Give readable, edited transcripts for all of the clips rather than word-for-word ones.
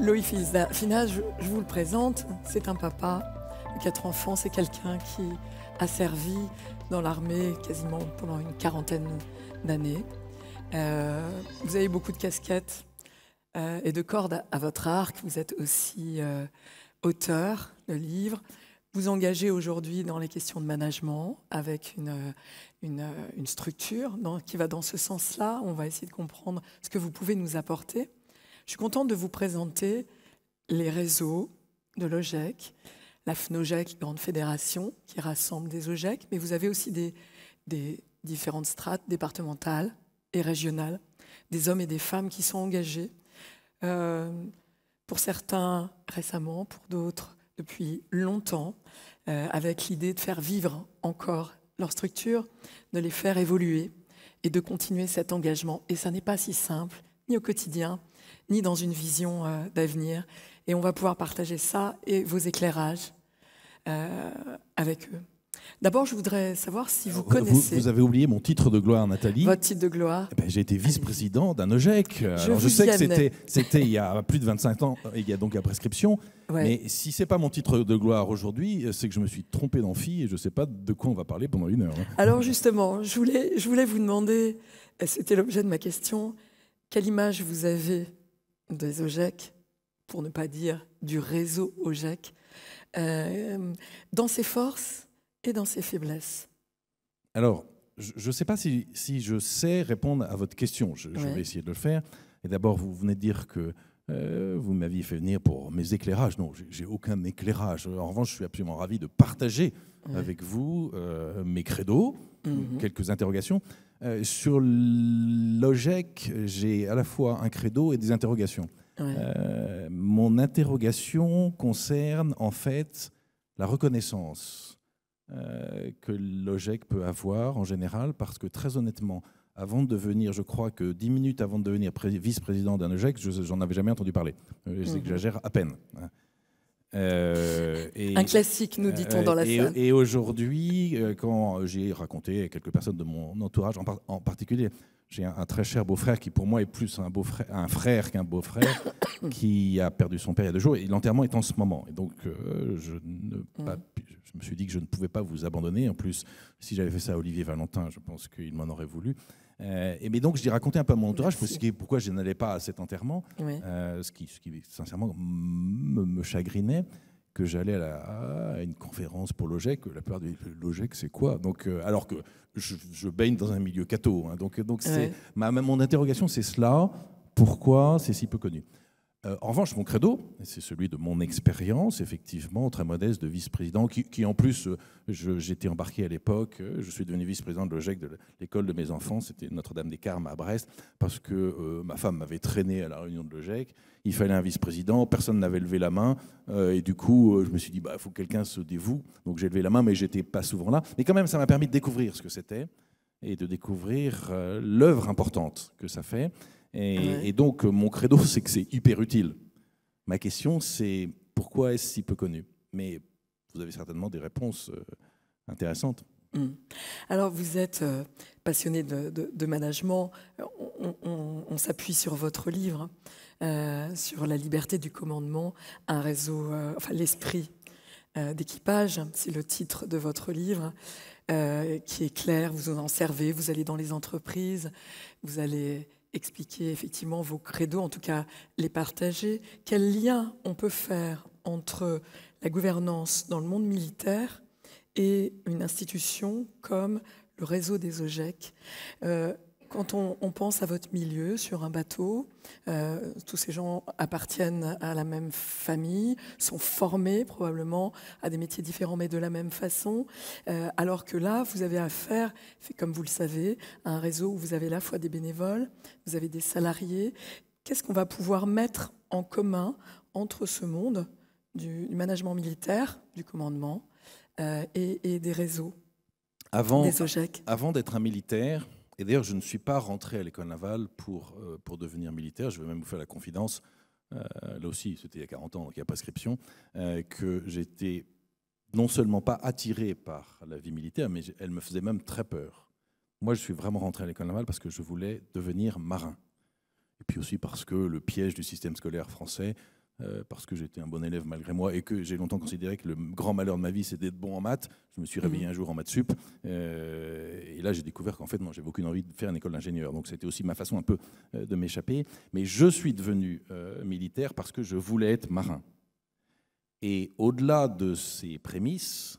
Loïc Fina, je vous le présente, c'est un papa de 4 enfants, c'est quelqu'un qui a servi dans l'armée quasiment pendant une quarantaine d'années. Vous avez beaucoup de casquettes et de cordes à votre arc, vous êtes aussi auteur de livres. Vous engagez aujourd'hui dans les questions de management avec une structure qui va dans ce sens-là. On va essayer de comprendre ce que vous pouvez nous apporter. Je suis contente de vous présenter les réseaux de l'OGEC, la FNOGEC, grande fédération qui rassemble des OGEC, mais vous avez aussi des différentes strates départementales et régionales, des hommes et des femmes qui sont engagés, pour certains récemment, pour d'autres depuis longtemps, avec l'idée de faire vivre encore leur structure, de les faire évoluer et de continuer cet engagement. Et ça n'est pas si simple, ni au quotidien, ni dans une vision d'avenir. Et on va pouvoir partager ça et vos éclairages avec eux. D'abord, je voudrais savoir si vous connaissez... Vous avez oublié mon titre de gloire, Nathalie. Votre titre de gloire. J'ai été vice-président d'un OGEC. Je sais que c'était il y a plus de 25 ans, il y a donc à prescription. Ouais. Mais si ce n'est pas mon titre de gloire aujourd'hui, c'est que je me suis trompé d'amphi et je ne sais pas de quoi on va parler pendant 1 heure. Alors justement, je voulais vous demander, c'était l'objet de ma question, quelle image vous avez des OGEC, pour ne pas dire du réseau OGEC, dans ses forces et dans ses faiblesses? Alors, je ne sais pas si je sais répondre à votre question. Je vais essayer de le faire. Et d'abord, vous venez de dire que vous m'aviez fait venir pour mes éclairages. Non, j'ai aucun éclairage. En revanche, je suis absolument ravi de partager avec vous mes credos, quelques interrogations. Sur l'OGEC, j'ai à la fois un credo et des interrogations. Mon interrogation concerne en fait la reconnaissance que l'OGEC peut avoir en général, parce que très honnêtement, avant de devenir, je crois que 10 minutes avant de devenir vice-président d'un OGEC, j'en avais jamais entendu parler. J'exagère à peine. Un classique, nous dit-on dans la salle. Et aujourd'hui, quand j'ai raconté à quelques personnes de mon entourage, en particulier, j'ai un très cher beau-frère qui pour moi est plus un frère qu'un beau-frère, qui a perdu son père il y a 2 jours, et l'enterrement est en ce moment. Et donc je me suis dit que je ne pouvais pas vous abandonner. En plus, si j'avais fait ça à Olivier Valentin, je pense qu'il m'en aurait voulu. Mais donc, j'ai raconté un peu à mon entourage pourquoi je n'allais pas à cet enterrement, ce qui sincèrement me chagrinait, que j'allais à une conférence pour l'OGEC. La plupart de l'OGEC, c'est quoi? Donc, alors que je baigne dans un milieu catho. Hein, donc mon interrogation, c'est cela. Pourquoi c'est si peu connu? En revanche, mon credo, c'est celui de mon expérience, effectivement, très modeste, de vice-président, qui en plus, j'étais embarqué à l'époque, je suis devenu vice-président de l'OGEC de l'école de mes enfants, c'était Notre-Dame-des-Carmes à Brest, parce que ma femme m'avait traîné à la réunion de l'OGEC, il fallait un vice-président, personne n'avait levé la main, et du coup, je me suis dit, il faut que quelqu'un se dévoue, donc j'ai levé la main, mais j'étais pas souvent là. Mais quand même, ça m'a permis de découvrir ce que c'était, et de découvrir l'œuvre importante que ça fait. Et donc, mon credo, c'est que c'est hyper utile. Ma question, c'est pourquoi est-ce si peu connu? Mais vous avez certainement des réponses intéressantes. Alors, vous êtes passionné de management. On s'appuie sur votre livre, sur la liberté du commandement, un réseau, l'esprit d'équipage. C'est le titre de votre livre, qui est clair. Vous en servez, vous allez dans les entreprises, vous allez expliquer effectivement vos credos, en tout cas les partager. Quel lien on peut faire entre la gouvernance dans le monde militaire et une institution comme le réseau des OGEC? Quand on pense à votre milieu sur un bateau, tous ces gens appartiennent à la même famille, sont formés probablement à des métiers différents mais de la même façon, alors que là, vous avez affaire, comme vous le savez, à un réseau où vous avez à la fois des bénévoles, vous avez des salariés. Qu'est-ce qu'on va pouvoir mettre en commun entre ce monde du management militaire, du commandement, et des réseaux, des OGEC? Avant d'être un militaire, et d'ailleurs, je ne suis pas rentré à l'école navale pour devenir militaire. Je vais même vous faire la confidence. là aussi c'était il y a 40 ans, donc il y a prescription, que j'étais non seulement pas attiré par la vie militaire, mais elle me faisait même très peur. Moi, je suis vraiment rentré à l'école navale parce que je voulais devenir marin. Et puis aussi parce que le piège du système scolaire français, parce que j'étais un bon élève malgré moi et que j'ai longtemps considéré que le grand malheur de ma vie, c'était d'être bon en maths. Je me suis réveillé un jour en maths sup. Et là, j'ai découvert qu'en fait, non, j'avais aucune envie de faire une école d'ingénieur. Donc, c'était aussi ma façon un peu de m'échapper. Mais je suis devenu militaire parce que je voulais être marin. Et au-delà de ces prémices,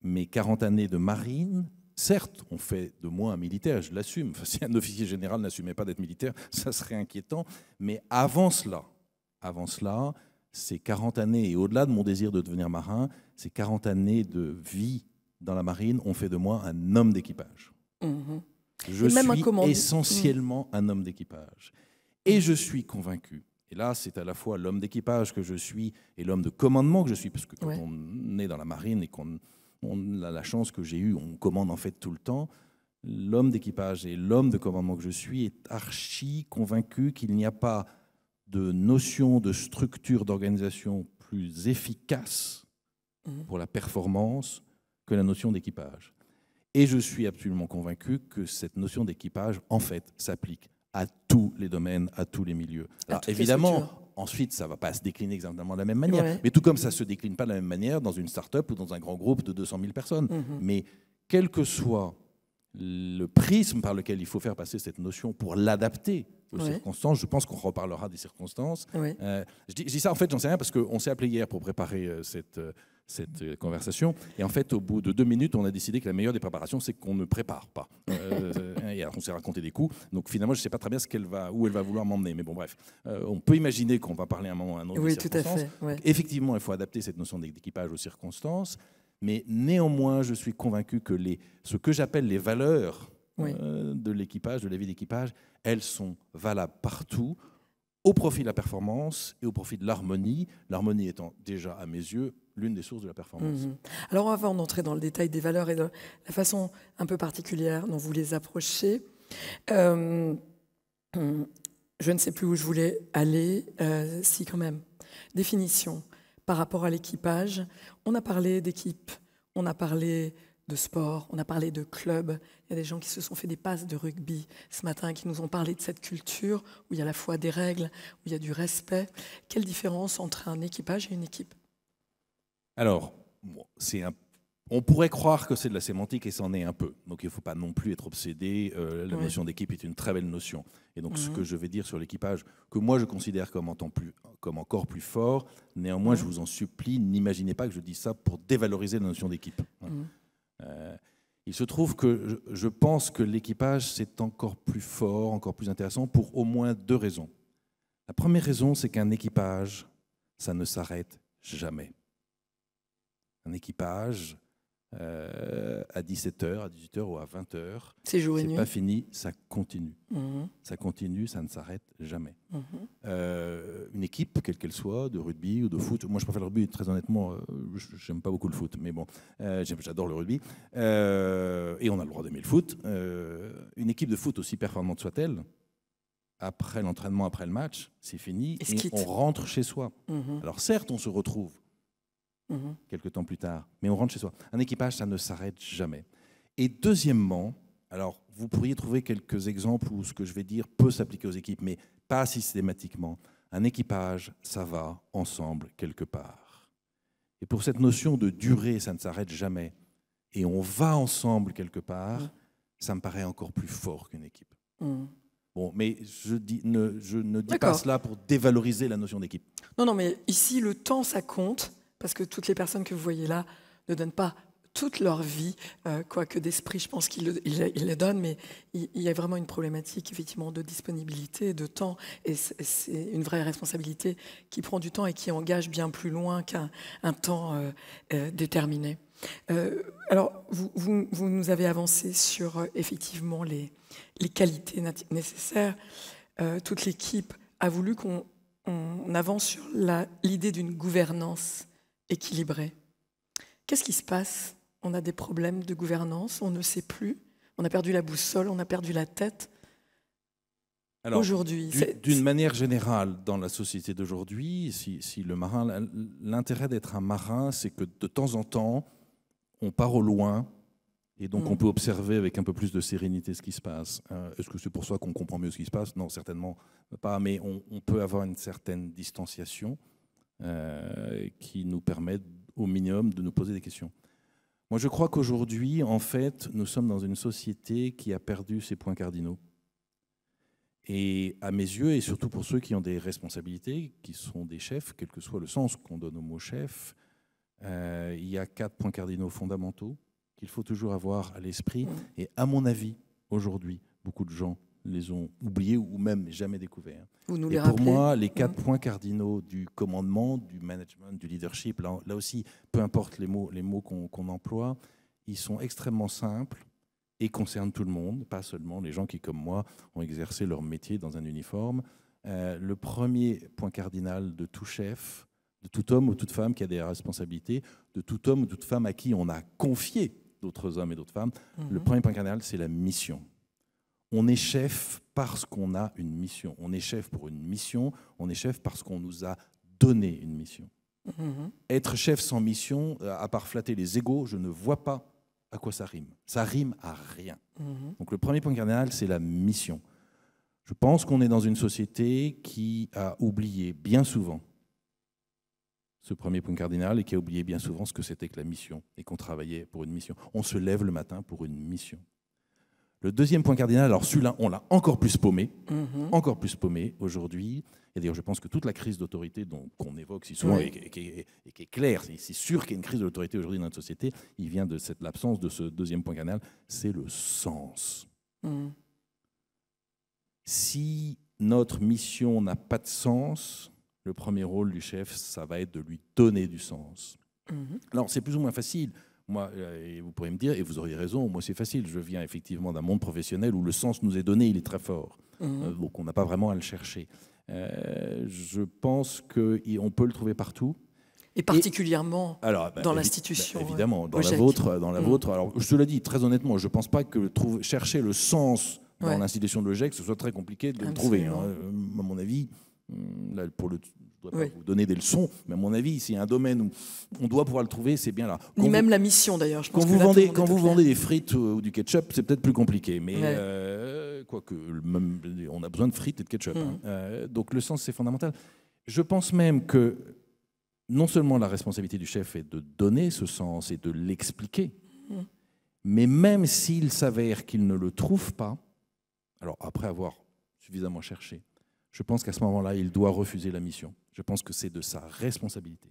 mes 40 années de marine, certes, on fait de moi un militaire, je l'assume. Enfin, si un officier général n'assumait pas d'être militaire, ça serait inquiétant. Mais avant cela, ces 40 années, et au-delà de mon désir de devenir marin, ces 40 années de vie dans la marine ont fait de moi un homme d'équipage. Mmh. Je suis essentiellement un homme d'équipage. Et je suis convaincu, et là c'est à la fois l'homme d'équipage que je suis et l'homme de commandement que je suis, parce que quand on est dans la marine et qu'on a la chance que j'ai eue, on commande en fait tout le temps, l'homme d'équipage et l'homme de commandement que je suis est archi convaincu qu'il n'y a pas de notion de structure d'organisation plus efficace pour la performance que la notion d'équipage. Et je suis absolument convaincu que cette notion d'équipage, en fait, s'applique à tous les domaines, à tous les milieux. Alors évidemment, ensuite, ça ne va pas se décliner exactement de la même manière, mais tout comme ça ne se décline pas de la même manière dans une start-up ou dans un grand groupe de 200 000 personnes. Mais quel que soit le prisme par lequel il faut faire passer cette notion pour l'adapter aux circonstances, je pense qu'on reparlera des circonstances. Je dis ça, en fait, j'en sais rien, parce qu'on s'est appelé hier pour préparer cette conversation. Et en fait, au bout de 2 minutes, on a décidé que la meilleure des préparations, c'est qu'on ne prépare pas. Et alors, on s'est raconté des coups. Donc finalement, je ne sais pas très bien où elle va vouloir m'emmener. Mais bon, bref, on peut imaginer qu'on va parler à un moment ou à un autre des circonstances. Tout à fait. Ouais. Effectivement, il faut adapter cette notion d'équipage aux circonstances. Mais néanmoins, je suis convaincu que ce que j'appelle les valeurs de l'équipage, de la vie d'équipage, elles sont valables partout, au profit de la performance et au profit de l'harmonie. L'harmonie étant déjà, à mes yeux, l'une des sources de la performance. Alors, avant d'entrer dans le détail des valeurs et de la façon un peu particulière dont vous les approchez, je ne sais plus où je voulais aller. Si, quand même. Définition par rapport à l'équipage. On a parlé d'équipe, on a parlé de sport, on a parlé de club. Il y a des gens qui se sont fait des passes de rugby ce matin, qui nous ont parlé de cette culture où il y a à la fois des règles, où il y a du respect. Quelle différence entre un équipage et une équipe ? Alors, on pourrait croire que c'est de la sémantique et c'en est un peu. Donc il ne faut pas non plus être obsédé. La notion d'équipe est une très belle notion. Et donc ce que je vais dire sur l'équipage, que moi je considère comme encore plus fort, néanmoins je vous en supplie, n'imaginez pas que je dis ça pour dévaloriser la notion d'équipe. Il se trouve que je pense que l'équipage c'est encore plus fort, encore plus intéressant pour au moins 2 raisons. La première raison, c'est qu'un équipage, ça ne s'arrête jamais. Un équipage, à 17h, à 18h ou à 20h, c'est jour et nuit. C'est pas fini, ça continue. Ça continue, ça ne s'arrête jamais. Une équipe, quelle qu'elle soit, de rugby ou de foot, moi je préfère le rugby, très honnêtement, j'aime pas beaucoup le foot, mais bon, j'adore le rugby, et on a le droit d'aimer le foot. Une équipe de foot, aussi performante soit-elle, après l'entraînement, après le match, c'est fini, et on rentre chez soi. Alors certes, on se retrouve quelques temps plus tard, mais on rentre chez soi. Un équipage, ça ne s'arrête jamais. Et deuxièmement, alors vous pourriez trouver quelques exemples où ce que je vais dire peut s'appliquer aux équipes, mais pas systématiquement. Un équipage, ça va ensemble quelque part. Et pour cette notion de durée, ça ne s'arrête jamais, et on va ensemble quelque part, ça me paraît encore plus fort qu'une équipe. Bon, mais je ne dis pas cela pour dévaloriser la notion d'équipe. Non, mais ici, le temps, ça compte. Parce que toutes les personnes que vous voyez là ne donnent pas toute leur vie, quoique d'esprit, je pense qu'ils le donnent, mais il y a vraiment une problématique effectivement de disponibilité, de temps, et c'est une vraie responsabilité qui prend du temps et qui engage bien plus loin qu'un temps déterminé. Alors, vous nous avez avancé sur effectivement les qualités nécessaires. Toute l'équipe a voulu qu'on avance sur l'idée d'une gouvernance équilibrée. Qu'est-ce qui se passe ? On a des problèmes de gouvernance, on ne sait plus, on a perdu la boussole, on a perdu la tête. Alors, aujourd'hui? d'une manière générale, dans la société d'aujourd'hui, si le marin, l'intérêt d'être un marin, c'est que de temps en temps, on part au loin et donc on peut observer avec un peu plus de sérénité ce qui se passe. Est-ce que c'est pour ça qu'on comprend mieux ce qui se passe? Non, certainement pas, mais on peut avoir une certaine distanciation qui nous permet au minimum de nous poser des questions. Moi, je crois qu'aujourd'hui, en fait, nous sommes dans une société qui a perdu ses points cardinaux. Et à mes yeux, et surtout pour ceux qui ont des responsabilités, qui sont des chefs, quel que soit le sens qu'on donne au mot chef, il y a 4 points cardinaux fondamentaux qu'il faut toujours avoir à l'esprit. Et à mon avis, aujourd'hui, beaucoup de gens les ont oubliés ou même jamais découverts. Vous nous et les pour rappelez? moi, les 4 points cardinaux du commandement, du management, du leadership, là aussi, peu importe les mots qu'on emploie, ils sont extrêmement simples et concernent tout le monde, pas seulement les gens qui, comme moi, ont exercé leur métier dans un uniforme. Le premier point cardinal de tout chef, de tout homme ou toute femme qui a des responsabilités, de tout homme ou toute femme à qui on a confié d'autres hommes et d'autres femmes, le premier point cardinal, c'est la mission. On est chef parce qu'on a une mission. On est chef pour une mission. On est chef parce qu'on nous a donné une mission. Être chef sans mission, à part flatter les égos, je ne vois pas à quoi ça rime. Ça rime à rien. Donc le premier point cardinal, c'est la mission. Je pense qu'on est dans une société qui a oublié bien souvent ce premier point cardinal et qui a oublié bien souvent ce que c'était que la mission et qu'on travaillait pour une mission. On se lève le matin pour une mission. Le deuxième point cardinal, alors celui-là, on l'a encore plus paumé aujourd'hui. Et d'ailleurs, je pense que toute la crise d'autorité qu'on évoque si souvent et qui est claire, c'est sûr qu'il y a une crise de l'autorité aujourd'hui dans notre société, il vient de l'absence de ce deuxième point cardinal, c'est le sens. Si notre mission n'a pas de sens, le premier rôle du chef, ça va être de lui donner du sens. Alors, c'est plus ou moins facile. Moi, et vous pourrez me dire, et vous auriez raison, moi c'est facile, je viens effectivement d'un monde professionnel où le sens nous est donné, il est très fort. Donc on n'a pas vraiment à le chercher. Je pense qu'on peut le trouver partout. Et particulièrement dans l'institution. Évidemment, dans la vôtre. Alors, je te le dis très honnêtement, je ne pense pas que chercher le sens dans l'institution de l'OGEC, ce soit très compliqué de le trouver. Hein. À mon avis, là, je ne dois pas vous donner des leçons, mais à mon avis, s'il y a un domaine où on doit pouvoir le trouver, c'est bien là. Ni même la mission, d'ailleurs. Quand vous vendez des frites ou du ketchup, c'est peut-être plus compliqué, mais quoique, on a besoin de frites et de ketchup. Donc le sens, c'est fondamental. Je pense même que non seulement la responsabilité du chef est de donner ce sens et de l'expliquer, mais même s'il s'avère qu'il ne le trouve pas, alors après avoir suffisamment cherché, je pense qu'à ce moment-là, il doit refuser la mission. Je pense que c'est de sa responsabilité.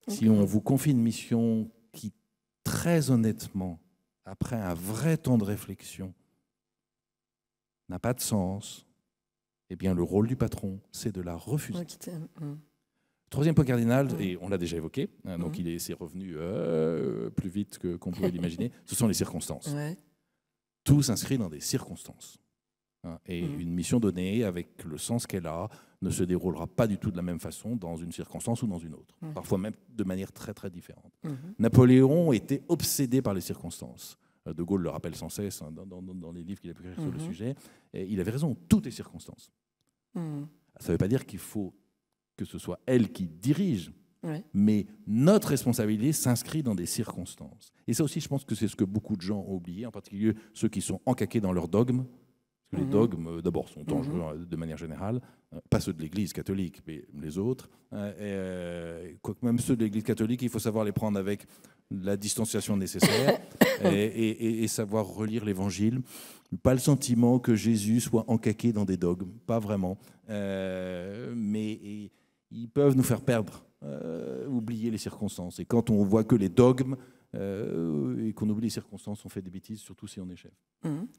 Si on vous confie une mission qui, très honnêtement, après un vrai temps de réflexion, n'a pas de sens, eh bien, le rôle du patron, c'est de la refuser. Troisième point cardinal, et on l'a déjà évoqué, donc c'est revenu plus vite qu'on pouvait l'imaginer, ce sont les circonstances. Tout s'inscrit dans des circonstances. Et une mission donnée, avec le sens qu'elle a, ne se déroulera pas du tout de la même façon dans une circonstance ou dans une autre. Parfois même de manière très très différente. Napoléon était obsédé par les circonstances. De Gaulle le rappelle sans cesse dans les livres qu'il a pu écrire sur le sujet. Et il avait raison, tout est circonstance. Ça ne veut pas dire qu'il faut que ce soit elle qui dirige, mais notre responsabilité s'inscrit dans des circonstances. Et ça aussi, je pense que c'est ce que beaucoup de gens ont oublié, en particulier ceux qui sont encaqués dans leurs dogmes. Parce que les dogmes, d'abord, sont dangereux de manière générale, pas ceux de l'Église catholique, mais les autres. Quoique même ceux de l'Église catholique, il faut savoir les prendre avec la distanciation nécessaire et savoir relire l'Évangile. Pas le sentiment que Jésus soit encaqué dans des dogmes, pas vraiment. Mais ils peuvent nous faire perdre, oublier les circonstances. Et quand on voit que les dogmes et qu'on oublie les circonstances, on fait des bêtises, surtout si on est chef.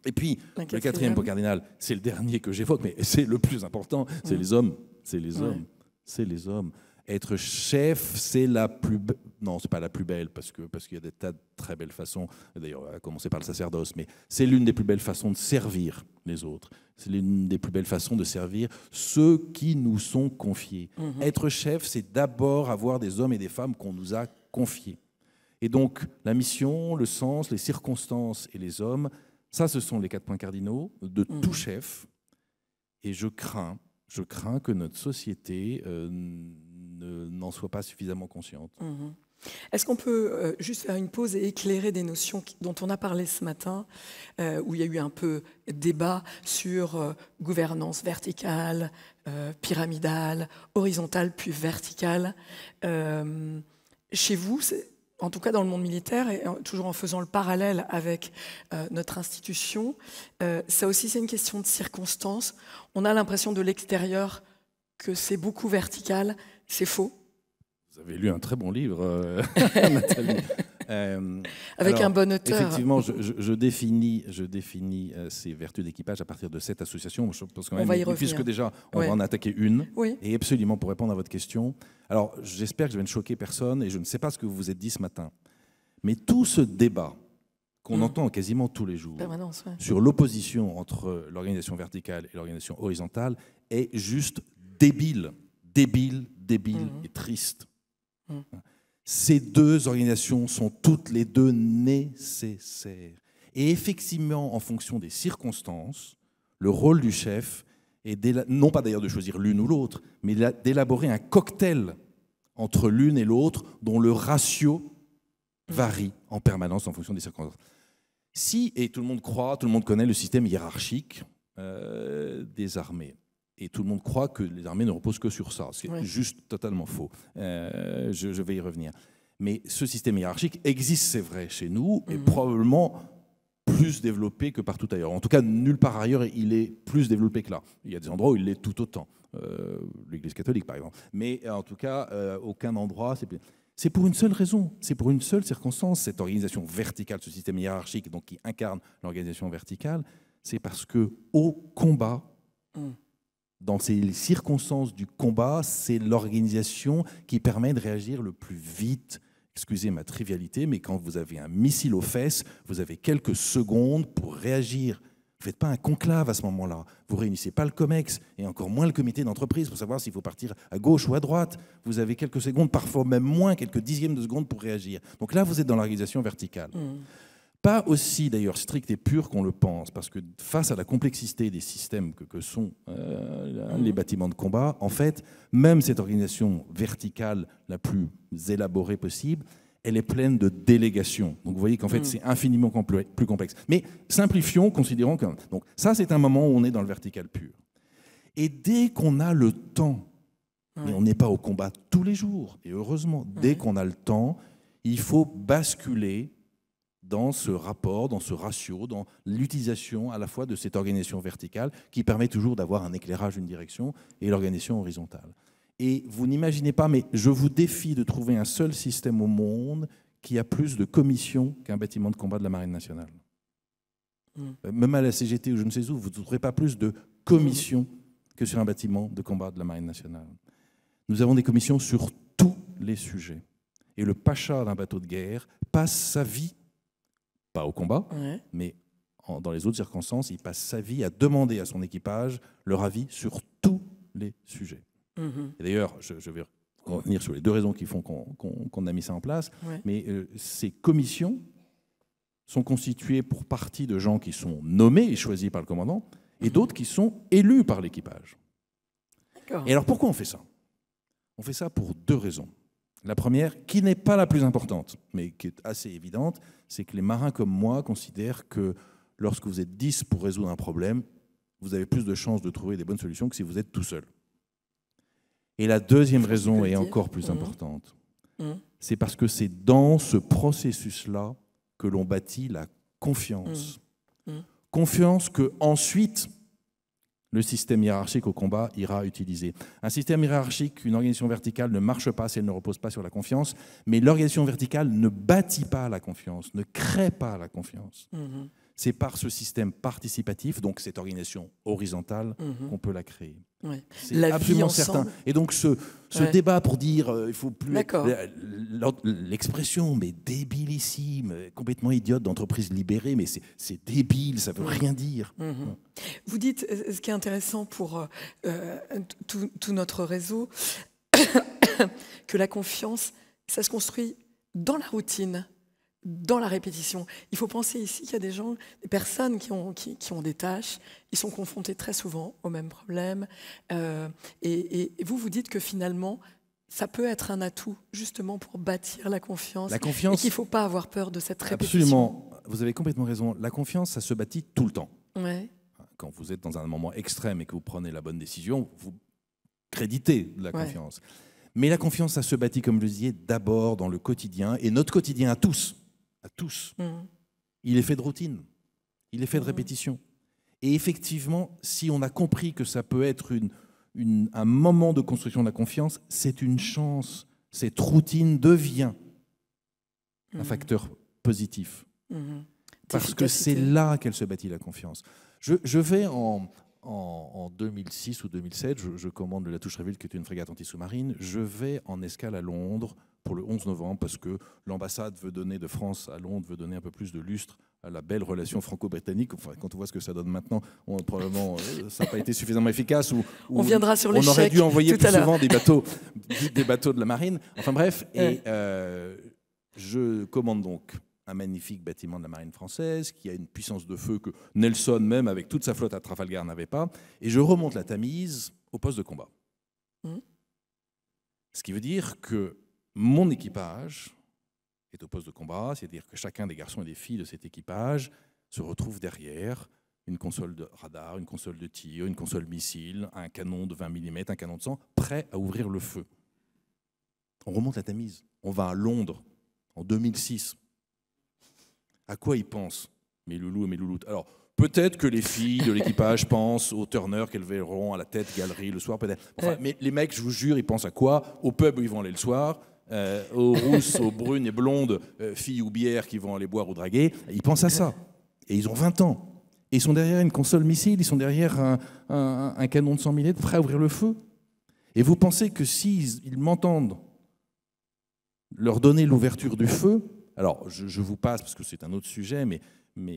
Et puis, le quatrième point cardinal, c'est le dernier que j'évoque, mais c'est le plus important, c'est les hommes. C'est les hommes. C'est les hommes. Être chef, c'est la plus belle... Non, c'est pas la plus belle, parce qu'il y a des tas de très belles façons, d'ailleurs, à commencer par le sacerdoce, mais c'est l'une des plus belles façons de servir les autres. C'est l'une des plus belles façons de servir ceux qui nous sont confiés. Être chef, c'est d'abord avoir des hommes et des femmes qu'on nous a confiés. Et donc, la mission, le sens, les circonstances et les hommes, ça, ce sont les 4 points cardinaux de tout chef. Et je crains que notre société n'en soit pas suffisamment consciente. Mmh. Est-ce qu'on peut juste faire une pause et éclairer des notions dont on a parlé ce matin, où il y a eu un peu débat sur gouvernance verticale, pyramidale, horizontale puis verticale. Chez vous, en tout cas dans le monde militaire, et toujours en faisant le parallèle avec notre institution, ça aussi c'est une question de circonstance. On a l'impression de l'extérieur que c'est beaucoup vertical, c'est faux. Vous avez lu un très bon livre, Nathalie. Avec un bon auteur. Effectivement, je définis ces vertus d'équipage à partir de cette association. Je pense quand même, on va y revenir. Puisque déjà, on va en attaquer une. Oui. Et absolument, pour répondre à votre question. Alors, j'espère que je vais ne choquer personne, et je ne sais pas ce que vous vous êtes dit ce matin. Mais tout ce débat qu'on entend quasiment tous les jours sur l'opposition entre l'organisation verticale et l'organisation horizontale est juste débile et triste. Ces deux organisations sont toutes les deux nécessaires. Et effectivement, en fonction des circonstances, le rôle du chef est, non pas d'ailleurs de choisir l'une ou l'autre, mais d'élaborer un cocktail entre l'une et l'autre dont le ratio varie en permanence en fonction des circonstances. Si, et tout le monde connaît le système hiérarchique des armées. Et tout le monde croit que les armées ne reposent que sur ça. C'est juste totalement faux. Je vais y revenir. Mais ce système hiérarchique existe, c'est vrai, chez nous, et probablement plus développé que partout ailleurs. En tout cas, nulle part ailleurs, il est plus développé que là. Il y a des endroits où il l'est tout autant. L'Église catholique, par exemple. Mais en tout cas, aucun endroit... C'est pour une seule raison, c'est pour une seule circonstance, cette organisation verticale, ce système hiérarchique donc, qui incarne l'organisation verticale, c'est parce qu'au combat... Dans ces circonstances du combat, c'est l'organisation qui permet de réagir le plus vite. Excusez ma trivialité, mais quand vous avez un missile aux fesses, vous avez quelques secondes pour réagir. Vous ne faites pas un conclave à ce moment-là. Vous ne réunissez pas le COMEX et encore moins le comité d'entreprise pour savoir s'il faut partir à gauche ou à droite. Vous avez quelques secondes, parfois même moins, quelques dixièmes de secondes pour réagir. Donc là, vous êtes dans l'organisation verticale. Pas aussi d'ailleurs strict et pur qu'on le pense, parce que face à la complexité des systèmes que sont les bâtiments de combat, en fait, même cette organisation verticale la plus élaborée possible, elle est pleine de délégations. Donc vous voyez qu'en fait, c'est infiniment plus complexe. Mais simplifions, considérons que... Donc ça, c'est un moment où on est dans le vertical pur. Et dès qu'on a le temps, et on n'est pas au combat tous les jours, et heureusement, dès qu'on a le temps, il faut basculer dans ce rapport, dans ce ratio, dans l'utilisation à la fois de cette organisation verticale qui permet toujours d'avoir un éclairage, une direction, et l'organisation horizontale. Et vous n'imaginez pas, mais je vous défie de trouver un seul système au monde qui a plus de commissions qu'un bâtiment de combat de la Marine nationale. Même à la CGT ou je ne sais où, vous ne trouverez pas plus de commissions que sur un bâtiment de combat de la Marine nationale. Nous avons des commissions sur tous les sujets. Et le pacha d'un bateau de guerre passe sa vie, pas au combat, mais dans les autres circonstances, il passe sa vie à demander à son équipage leur avis sur tous les sujets. Et d'ailleurs, je vais revenir sur les deux raisons qui font qu'on a mis ça en place, mais ces commissions sont constituées pour partie de gens qui sont nommés et choisis par le commandant, et d'autres qui sont élus par l'équipage. Et alors pourquoi on fait ça? On fait ça pour deux raisons. La première, qui n'est pas la plus importante, mais qui est assez évidente, c'est que les marins comme moi considèrent que lorsque vous êtes 10 pour résoudre un problème, vous avez plus de chances de trouver des bonnes solutions que si vous êtes tout seul. Et la deuxième raison est encore plus importante. C'est parce que c'est dans ce processus-là que l'on bâtit la confiance. Confiance que ensuite le système hiérarchique au combat ira utiliser. Un système hiérarchique, une organisation verticale ne marche pas si elle ne repose pas sur la confiance, mais l'organisation verticale ne bâtit pas la confiance, ne crée pas la confiance. C'est par ce système participatif, donc cette organisation horizontale, qu'on peut la créer. C'est absolument certain. Et donc ce débat pour dire il faut plus l'expression mais débilissime, complètement idiote d'entreprise libérée, mais c'est débile, ça veut rien dire. Vous dites, ce qui est intéressant pour tout notre réseau, que la confiance, ça se construit dans la routine, dans la répétition. Il faut penser ici qu'il y a des gens, des personnes qui ont des tâches, ils sont confrontés très souvent aux mêmes problèmes. Et vous dites que finalement, ça peut être un atout justement pour bâtir la confiance. La confiance, et qu'il ne faut pas avoir peur de cette répétition. Absolument, vous avez complètement raison. La confiance, ça se bâtit tout le temps. Ouais. Quand vous êtes dans un moment extrême et que vous prenez la bonne décision, vous créditez de la confiance. Mais la confiance, ça se bâtit, comme je le disais, d'abord dans le quotidien. Et notre quotidien à tous, il est fait de routine, il est fait de répétition. Et effectivement, si on a compris que ça peut être un moment de construction de la confiance, c'est une chance. Cette routine devient un facteur positif. Parce que c'est là qu'elle se bâtit, la confiance. Je vais en 2006 ou 2007, je commande le La Touche-Réville, qui est une frégate anti-sous-marine. Je vais en escale à Londres pour le 11 novembre parce que l'ambassade de France à Londres veut donner un peu plus de lustre à la belle relation franco-britannique. Enfin, quand on voit ce que ça donne maintenant, probablement ça n'a pas été suffisamment efficace. On viendra sur l'échec. On aurait dû envoyer plus souvent des bateaux de la marine. Enfin bref, et je commande donc un magnifique bâtiment de la marine française qui a une puissance de feu que Nelson, même avec toute sa flotte à Trafalgar, n'avait pas. Et je remonte la Tamise au poste de combat. Ce qui veut dire que mon équipage est au poste de combat, c'est-à-dire que chacun des garçons et des filles de cet équipage se retrouve derrière une console de radar, une console de tir, une console missile, un canon de 20 mm, un canon de 100, prêt à ouvrir le feu. On remonte la Tamise. On va à Londres en 2006. À quoi ils pensent, mes loulous et mes louloutes? Alors, peut-être que les filles de l'équipage pensent aux turners qu'elles verront à la tête galerie le soir, peut-être. Enfin, mais les mecs, je vous jure, ils pensent à quoi? Au pub où ils vont aller le soir, aux rousses, aux brunes et blondes filles ou bières qui vont aller boire ou draguer. Ils pensent à ça. Et ils ont 20 ans. Et ils sont derrière une console missile, ils sont derrière un canon de 100 mm prêt à ouvrir le feu. Et vous pensez que s'ils m'entendent leur donner l'ouverture du feu, alors je vous passe parce que c'est un autre sujet, mais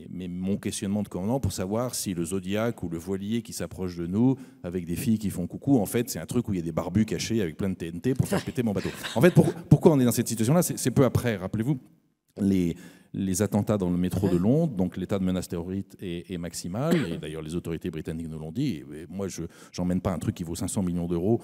mon questionnement de commandant pour savoir si le Zodiac ou le voilier qui s'approche de nous avec des filles qui font coucou, en fait, c'est un truc où il y a des barbus cachés avec plein de TNT pour faire péter mon bateau. En fait, pourquoi on est dans cette situation-là? C'est peu après, rappelez-vous, les attentats dans le métro de Londres, donc l'état de menace terroriste est maximal, et d'ailleurs les autorités britanniques nous l'ont dit. Et moi, je n'emmène pas un truc qui vaut 500 millions d'euros,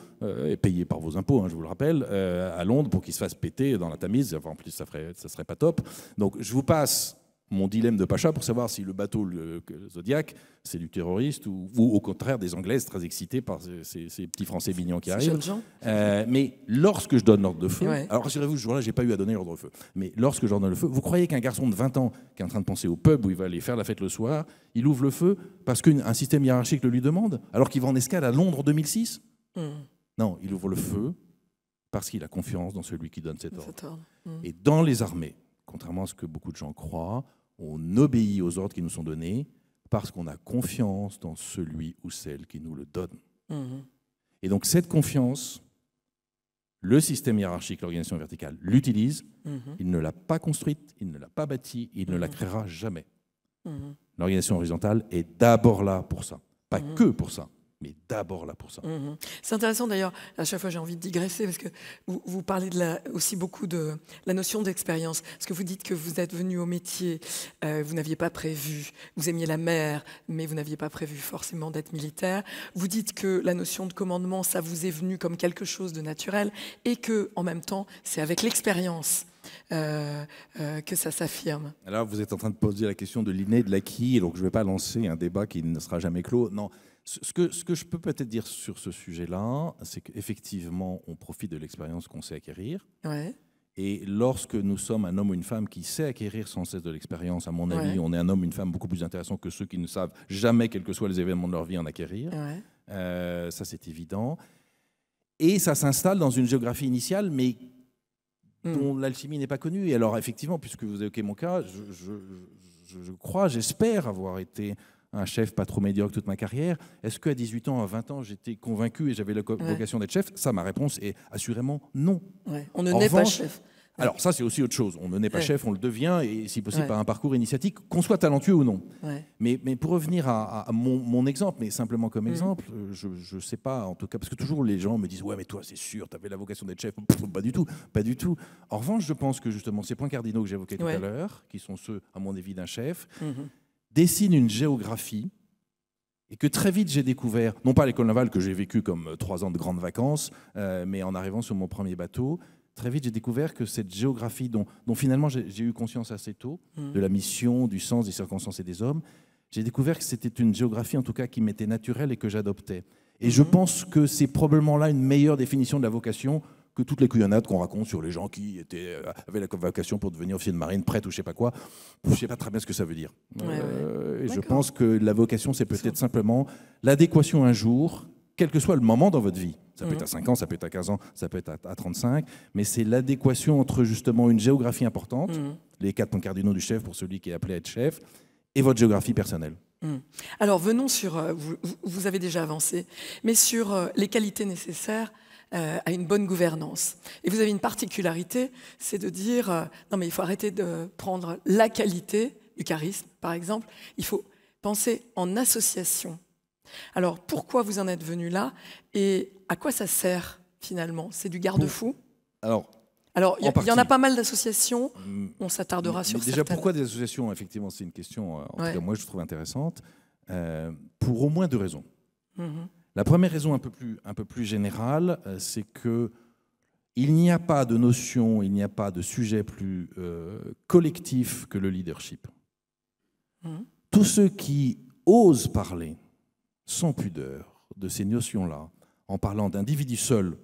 payé par vos impôts, hein, je vous le rappelle, à Londres pour qu'il se fasse péter dans la Tamise. Enfin, en plus, ça serait pas top. Donc, je vous passe mon dilemme de Pacha pour savoir si le bateau, le Zodiac, c'est du terroriste ou au contraire des Anglaises très excitées par ces petits Français mignons qui arrivent. Mais lorsque je donne l'ordre de feu, alors rassurez-vous, ce jour-là, je n'ai pas eu à donner l'ordre de feu, mais lorsque je donne le feu, vous croyez qu'un garçon de 20 ans qui est en train de penser au pub où il va aller faire la fête le soir, il ouvre le feu parce qu'un système hiérarchique le lui demande, alors qu'il va en escale à Londres en 2006 ? Non, il ouvre le feu parce qu'il a confiance dans celui qui donne cet ordre. Et dans les armées, contrairement à ce que beaucoup de gens croient, on obéit aux ordres qui nous sont donnés parce qu'on a confiance dans celui ou celle qui nous le donne. Et donc cette confiance, le système hiérarchique, l'organisation verticale, l'utilise. Il ne l'a pas construite, il ne l'a pas bâtie, il ne la créera jamais. L'organisation horizontale est d'abord là pour ça. Pas que pour ça, mais d'abord là pour ça. C'est intéressant d'ailleurs, à chaque fois j'ai envie de digresser, parce que vous parlez aussi beaucoup de la notion d'expérience. Parce que vous dites que vous êtes venu au métier, vous n'aviez pas prévu, vous aimiez la mer, mais vous n'aviez pas prévu forcément d'être militaire. Vous dites que la notion de commandement, ça vous est venu comme quelque chose de naturel, et que en même temps, c'est avec l'expérience que ça s'affirme. Alors vous êtes en train de poser la question de l'inné, de l'acquis, donc je ne vais pas lancer un débat qui ne sera jamais clos. Non. Ce que je peux peut-être dire sur ce sujet-là, c'est qu'effectivement, on profite de l'expérience qu'on sait acquérir. Et lorsque nous sommes un homme ou une femme qui sait acquérir sans cesse de l'expérience, à mon avis, on est un homme ou une femme beaucoup plus intéressant que ceux qui ne savent jamais, quels que soient les événements de leur vie, en acquérir. Ça, c'est évident. Et ça s'installe dans une géographie initiale, mais dont l'alchimie n'est pas connue. Et alors, effectivement, puisque vous évoquez mon cas, je crois, j'espère avoir été un chef pas trop médiocre toute ma carrière. Est-ce qu'à 18 ans, à 20 ans, j'étais convaincu et j'avais la vocation d'être chef? Ça, ma réponse est assurément non. On ne naît pas chef. Alors ça, c'est aussi autre chose. On ne naît pas chef, on le devient, et si possible par un parcours initiatique, qu'on soit talentueux ou non. Mais pour revenir à mon exemple, mais simplement comme exemple, je ne sais pas, en tout cas, parce que toujours les gens me disent « Ouais, mais toi, c'est sûr, tu avais la vocation d'être chef. » Pas du tout, pas du tout. En revanche, je pense que justement, ces points cardinaux que j'évoquais tout à l'heure, qui sont ceux, à mon avis, d'un chef, dessinent une géographie et que très vite j'ai découvert, non pas à l'école navale que j'ai vécu comme 3 ans de grandes vacances, mais en arrivant sur mon premier bateau, très vite j'ai découvert que cette géographie dont finalement j'ai eu conscience assez tôt, de la mission, du sens, des circonstances et des hommes, j'ai découvert que c'était une géographie en tout cas qui m'était naturelle et que j'adoptais. Et je pense que c'est probablement là une meilleure définition de la vocation que toutes les couillonnades qu'on raconte sur les gens qui avaient la vocation pour devenir officier de marine, prêtre ou je sais pas quoi. Je sais pas très bien ce que ça veut dire. Et je pense que la vocation, c'est peut-être simplement l'adéquation un jour, quel que soit le moment dans votre vie. Ça peut être à 5 ans, ça peut être à 15 ans, ça peut être à 35, mais c'est l'adéquation entre justement une géographie importante, les 4 points cardinaux du chef pour celui qui est appelé à être chef, et votre géographie personnelle. Alors venons sur, vous avez déjà avancé, mais sur les qualités nécessaires à une bonne gouvernance. Et vous avez une particularité, c'est de dire, non mais il faut arrêter de prendre la qualité du charisme, par exemple, il faut penser en association. Alors pourquoi vous en êtes venu là et à quoi ça sert finalement? C'est du garde-fou? Alors, il y en a pas mal d'associations, on s'attardera sur certaines. Déjà, pourquoi des associations? Effectivement, c'est une question, en tout cas, moi, je trouve intéressante, pour au moins 2 raisons. La première raison, un peu plus générale, c'est qu'il n'y a pas de notion, il n'y a pas de sujet plus collectif que le leadership. Tous ceux qui osent parler sans pudeur de ces notions-là, en parlant d'individus seuls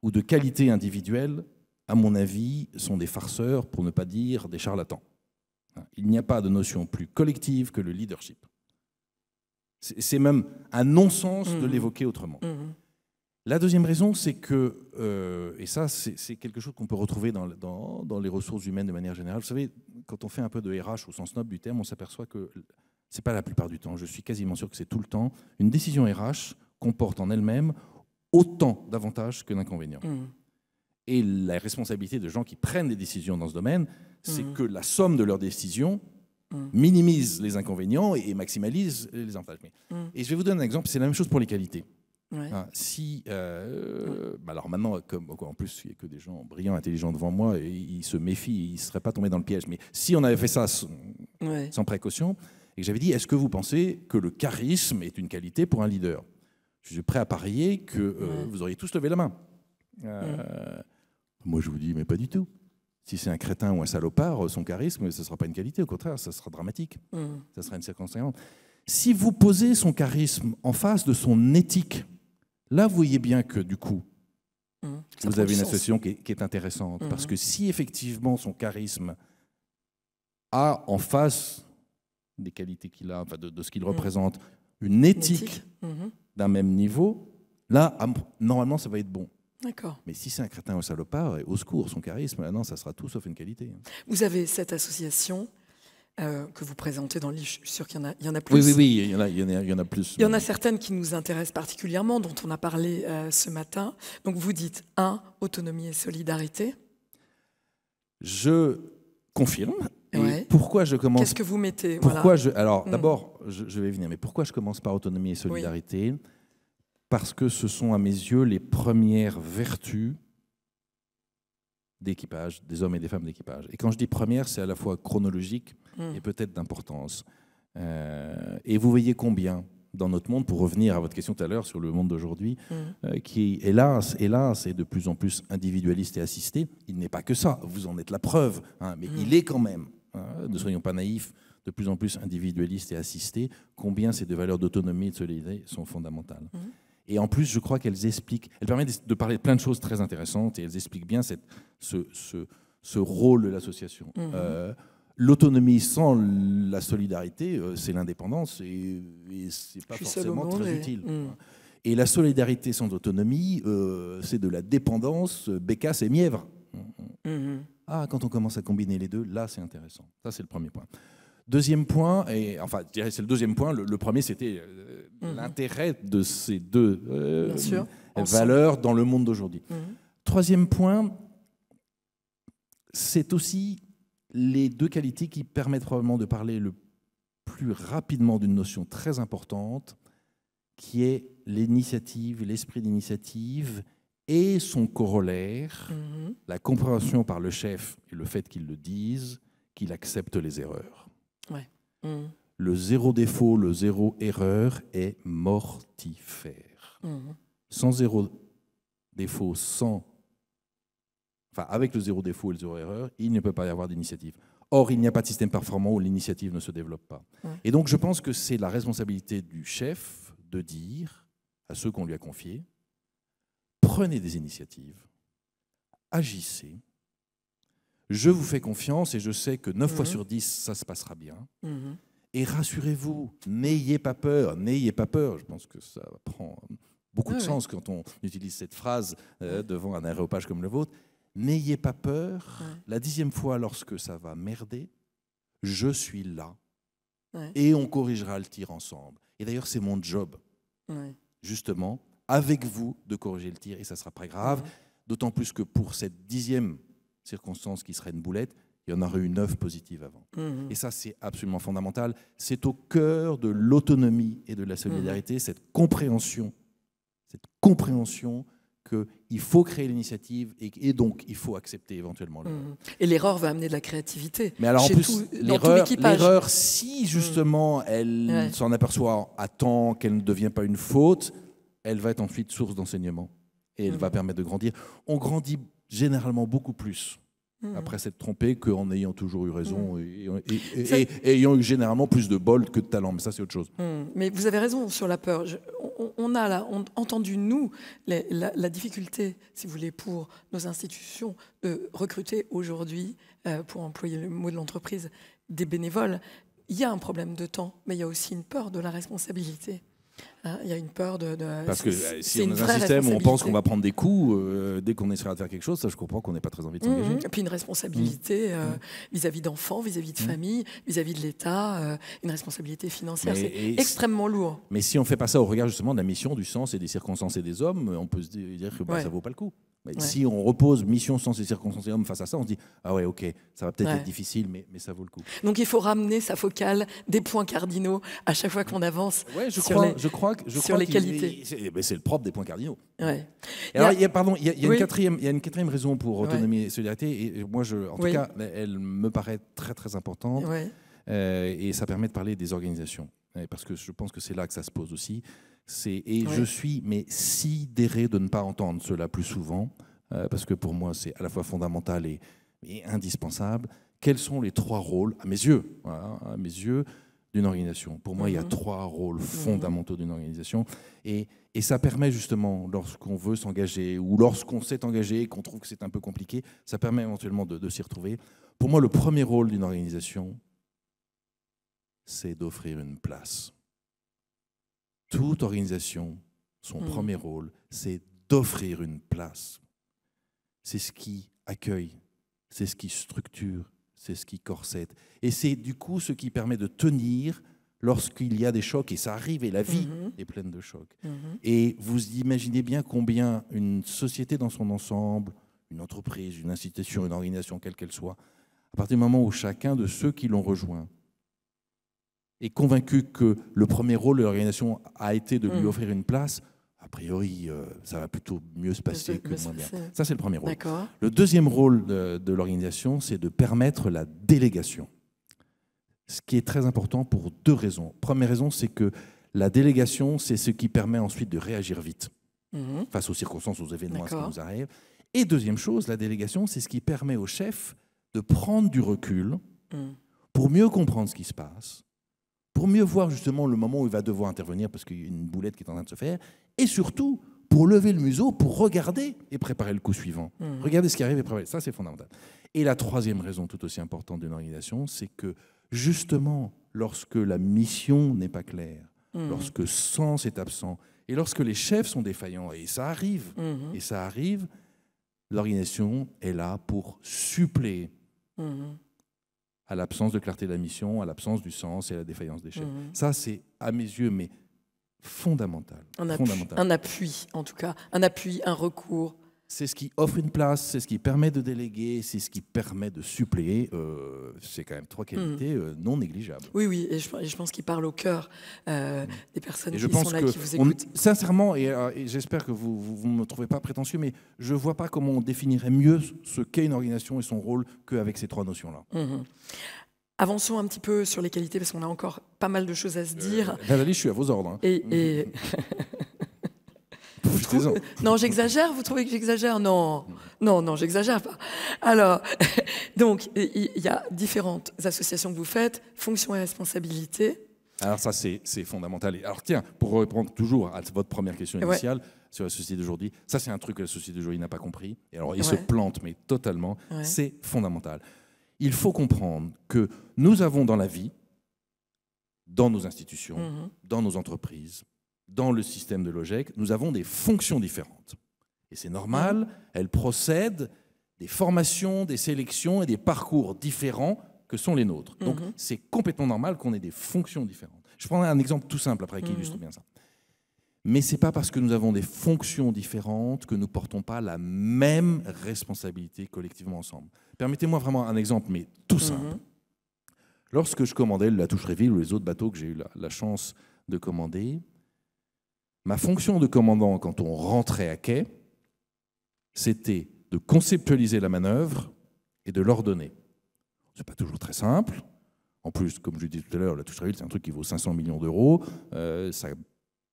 ou de qualités individuelles, à mon avis, sont des farceurs, pour ne pas dire des charlatans. Il n'y a pas de notion plus collective que le leadership. C'est même un non-sens de l'évoquer autrement. La deuxième raison, c'est que, et ça c'est quelque chose qu'on peut retrouver dans les ressources humaines de manière générale, vous savez, quand on fait un peu de RH au sens noble du terme, on s'aperçoit que ce n'est pas la plupart du temps, je suis quasiment sûr que c'est tout le temps, une décision RH comporte en elle-même autant d'avantages que d'inconvénients. Et la responsabilité de gens qui prennent des décisions dans ce domaine, c'est que la somme de leurs décisions minimise les inconvénients et maximalise les avantages. Et je vais vous donner un exemple, c'est la même chose pour les qualités. Alors maintenant, comme en plus il n'y a que des gens brillants, intelligents devant moi, et ils se méfient, ils ne seraient pas tombés dans le piège. Mais si on avait fait ça sans précaution, et que j'avais dit, est-ce que vous pensez que le charisme est une qualité pour un leader? Je suis prêt à parier que vous auriez tous levé la main. Moi, je vous dis, mais pas du tout. Si c'est un crétin ou un salopard, son charisme, ce ne sera pas une qualité. Au contraire, ça sera dramatique. Ça sera une circonstance. Si vous posez son charisme en face de son éthique, là, vous voyez bien que, du coup, vous avez une association qui est intéressante. Parce que si, effectivement, son charisme a en face des qualités qu'il a, enfin de ce qu'il représente, une éthique d'un même niveau, là, normalement, ça va être bon. Mais si c'est un crétin ou un salopard, au secours, son charisme, non, ça sera tout sauf une qualité. Vous avez cette association que vous présentez dans le livre, je suis sûr qu'il y en a plus. Oui, il y en a plus. Il y en a certaines qui nous intéressent particulièrement, dont on a parlé ce matin. Donc vous dites 1, autonomie et solidarité. Je confirme. Et pourquoi je commence? Qu'est-ce que vous mettez? Alors d'abord, je vais venir, mais pourquoi je commence par autonomie et solidarité? Parce que ce sont à mes yeux les premières vertus d'équipage, des hommes et des femmes d'équipage. Et quand je dis première, c'est à la fois chronologique et peut-être d'importance. Et vous voyez combien, dans notre monde, pour revenir à votre question tout à l'heure sur le monde d'aujourd'hui, qui, hélas, est de plus en plus individualiste et assisté. Il n'est pas que ça, vous en êtes la preuve, mais il est quand même, ne soyons pas naïfs, de plus en plus individualiste et assisté, combien ces 2 valeurs d'autonomie et de solidarité sont fondamentales. Et en plus, je crois qu'elles permettent de parler de plein de choses très intéressantes et elles expliquent bien ce rôle de l'association. L'autonomie sans la solidarité, c'est l'indépendance et c'est pas forcément très utile. Et la solidarité sans autonomie, c'est de la dépendance, bécasse et mièvre. Quand on commence à combiner les deux, là, c'est intéressant. Ça, c'est le premier point. Deuxième point, et enfin, je dirais c'est le deuxième point. Le premier, c'était l'intérêt de ces 2 valeurs dans le monde d'aujourd'hui. Troisième point, c'est aussi les deux qualités qui permettent probablement de parler le plus rapidement d'une notion très importante, qui est l'initiative, l'esprit d'initiative et son corollaire, la compréhension par le chef et le fait qu'il le dise, qu'il accepte les erreurs. Ouais. Le zéro défaut, le zéro erreur est mortifère. Sans zéro défaut, avec le zéro défaut et le zéro erreur, il ne peut pas y avoir d'initiative. Or, il n'y a pas de système performant où l'initiative ne se développe pas. Et donc, je pense que c'est la responsabilité du chef de dire à ceux qu'on lui a confiés, prenez des initiatives, agissez, je vous fais confiance et je sais que 9 fois sur 10, ça se passera bien. Et rassurez-vous, n'ayez pas peur, n'ayez pas peur. Je pense que ça prend beaucoup de sens quand on utilise cette phrase devant un aréopage comme le vôtre. N'ayez pas peur. La 10e fois, lorsque ça va merder, je suis là. Et on corrigera le tir ensemble. Et d'ailleurs, c'est mon job, justement, avec vous, de corriger le tir. Et ça ne sera pas grave. D'autant plus que pour cette 10e circonstance qui serait une boulette, il y en aurait eu 9 positives avant. Et ça, c'est absolument fondamental. C'est au cœur de l'autonomie et de la solidarité, cette compréhension qu'il faut créer l'initiative et donc il faut accepter éventuellement l'erreur. Et l'erreur va amener de la créativité. Mais alors en plus, l'erreur, si justement elle s'en aperçoit à temps qu'elle ne devient pas une faute, elle va être ensuite source d'enseignement et elle va permettre de grandir. On grandit généralement beaucoup plus après s'être trompé qu'en ayant toujours eu raison et ayant eu généralement plus de bol que de talent. Mais ça, c'est autre chose. Mais vous avez raison sur la peur. On a entendu, nous, la difficulté, si vous voulez, pour nos institutions de recruter aujourd'hui, pour employer le mot de l'entreprise, des bénévoles. Il y a un problème de temps, mais il y a aussi une peur de la responsabilité. Il y a une peur de parce que si on a un système où on pense qu'on va prendre des coups dès qu'on essaiera de faire quelque chose, ça je comprends qu'on n'ait pas très envie de s'engager. Et puis une responsabilité vis-à-vis d'enfants, vis-à-vis de famille, vis-à-vis de l'État, une responsabilité financière, c'est extrêmement lourd. Mais si on ne fait pas ça au regard justement de la mission, du sens et des circonstances et des hommes, on peut se dire que ça ne vaut pas le coup. Si on repose mission, sens et circonstances et hommes face à ça, on se dit ah ouais, ok, ça va peut-être être difficile, mais ça vaut le coup. Donc il faut ramener sa focale des points cardinaux à chaque fois qu'on avance je crois sur les qualités. C'est le propre des points cardinaux. Ouais. Alors, il y a une quatrième raison pour autonomie et solidarité, et moi, en tout cas, elle me paraît très très importante, et ça permet de parler des organisations, parce que je pense que c'est là que ça se pose aussi. Je suis sidéré de ne pas entendre cela plus souvent, parce que pour moi, c'est à la fois fondamental et indispensable. Quels sont les 3 rôles, à mes yeux, d'une organisation? Pour moi, il y a 3 rôles fondamentaux d'une organisation. Et ça permet justement, lorsqu'on veut s'engager ou lorsqu'on s'est engagé et qu'on trouve que c'est un peu compliqué, ça permet éventuellement de s'y retrouver. Pour moi, le premier rôle d'une organisation, c'est d'offrir une place. Toute organisation, son premier rôle, c'est d'offrir une place. C'est ce qui accueille, c'est ce qui structure, c'est ce qui corsette. Et c'est du coup ce qui permet de tenir lorsqu'il y a des chocs, et ça arrive, et la vie est pleine de chocs. Et vous imaginez bien combien une société dans son ensemble, une entreprise, une institution, une organisation, quelle qu'elle soit, à partir du moment où chacun de ceux qui l'ont rejoint est convaincu que le premier rôle de l'organisation a été de lui offrir une place, a priori, ça va plutôt mieux se passer que moins bien. Ça, c'est le premier rôle. Le deuxième rôle de l'organisation, c'est de permettre la délégation. Ce qui est très important pour 2 raisons. Première raison, c'est que la délégation, c'est ce qui permet ensuite de réagir vite face aux circonstances, aux événements, à ce qui nous arrive. Et deuxième chose, la délégation, c'est ce qui permet au chef de prendre du recul pour mieux comprendre ce qui se passe, pour mieux voir justement le moment où il va devoir intervenir parce qu'il y a une boulette qui est en train de se faire, et surtout pour lever le museau, pour regarder et préparer le coup suivant. Regardez ce qui arrive et préparer. Ça, c'est fondamental. Et la troisième raison tout aussi importante d'une organisation, c'est que justement, lorsque la mission n'est pas claire, lorsque sens est absent, et lorsque les chefs sont défaillants, et ça arrive, l'organisation est là pour suppléer à l'absence de clarté de la mission, à l'absence du sens et à la défaillance des chefs. Ça, c'est, à mes yeux, fondamental. Un appui, en tout cas. Un appui, un recours C'est ce qui offre une place, c'est ce qui permet de déléguer, c'est ce qui permet de suppléer. C'est quand même 3 qualités non négligeables. Oui, oui, et je pense qu'il parle au cœur des personnes qui pense sont là, que qui vous écoutent. Sincèrement, et j'espère que vous ne me trouvez pas prétentieux, mais je ne vois pas comment on définirait mieux ce qu'est une organisation et son rôle qu'avec ces 3 notions-là. Avançons un petit peu sur les qualités, parce qu'on a encore pas mal de choses à se dire. Nathalie, je suis à vos ordres. Hein. Et non, j'exagère. Vous trouvez que j'exagère? Non, j'exagère pas. Alors, donc, il y a différentes associations que vous faites, fonctions et responsabilités. Alors ça, c'est fondamental. Alors tiens, pour répondre toujours à votre première question initiale sur la société d'aujourd'hui, ça c'est un truc que la société d'aujourd'hui n'a pas compris. Et alors, il se plante, mais totalement. C'est fondamental. Il faut comprendre que nous avons dans la vie, dans nos institutions, dans nos entreprises, dans le système de l'OGEC, nous avons des fonctions différentes. Et c'est normal, elles procèdent des formations, des sélections et des parcours différents que sont les nôtres. Donc c'est complètement normal qu'on ait des fonctions différentes. Je prendrai un exemple tout simple après qui illustre bien ça. Mais ce n'est pas parce que nous avons des fonctions différentes que nous ne portons pas la même responsabilité collectivement ensemble. Permettez-moi vraiment un exemple, mais tout simple. Lorsque je commandais la Toucheréville ou les autres bateaux que j'ai eu la chance de commander, ma fonction de commandant quand on rentrait à quai, c'était de conceptualiser la manœuvre et de l'ordonner. Ce n'est pas toujours très simple. En plus, comme je le disais tout à l'heure, la Toucheréville, c'est un truc qui vaut 500 millions d'euros. Ça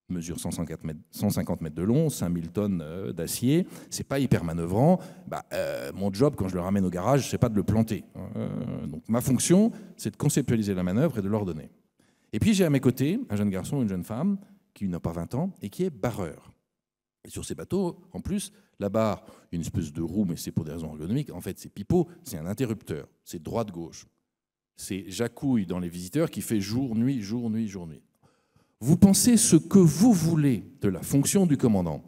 mesure 150 mètres de long, 5000 tonnes d'acier. C'est pas hyper manœuvrant. Mon job, quand je le ramène au garage, c'est pas de le planter. Donc ma fonction, c'est de conceptualiser la manœuvre et de l'ordonner. Et puis j'ai à mes côtés un jeune garçon, une jeune femme, qui n'a pas 20 ans et qui est barreur. Et sur ces bateaux, en plus, la barre, une espèce de roue, mais c'est pour des raisons ergonomiques. En fait, c'est pipeau, c'est un interrupteur. C'est droite-gauche. C'est jacouille dans les visiteurs qui fait jour-nuit, jour-nuit, jour-nuit. Vous pensez ce que vous voulez de la fonction du commandant,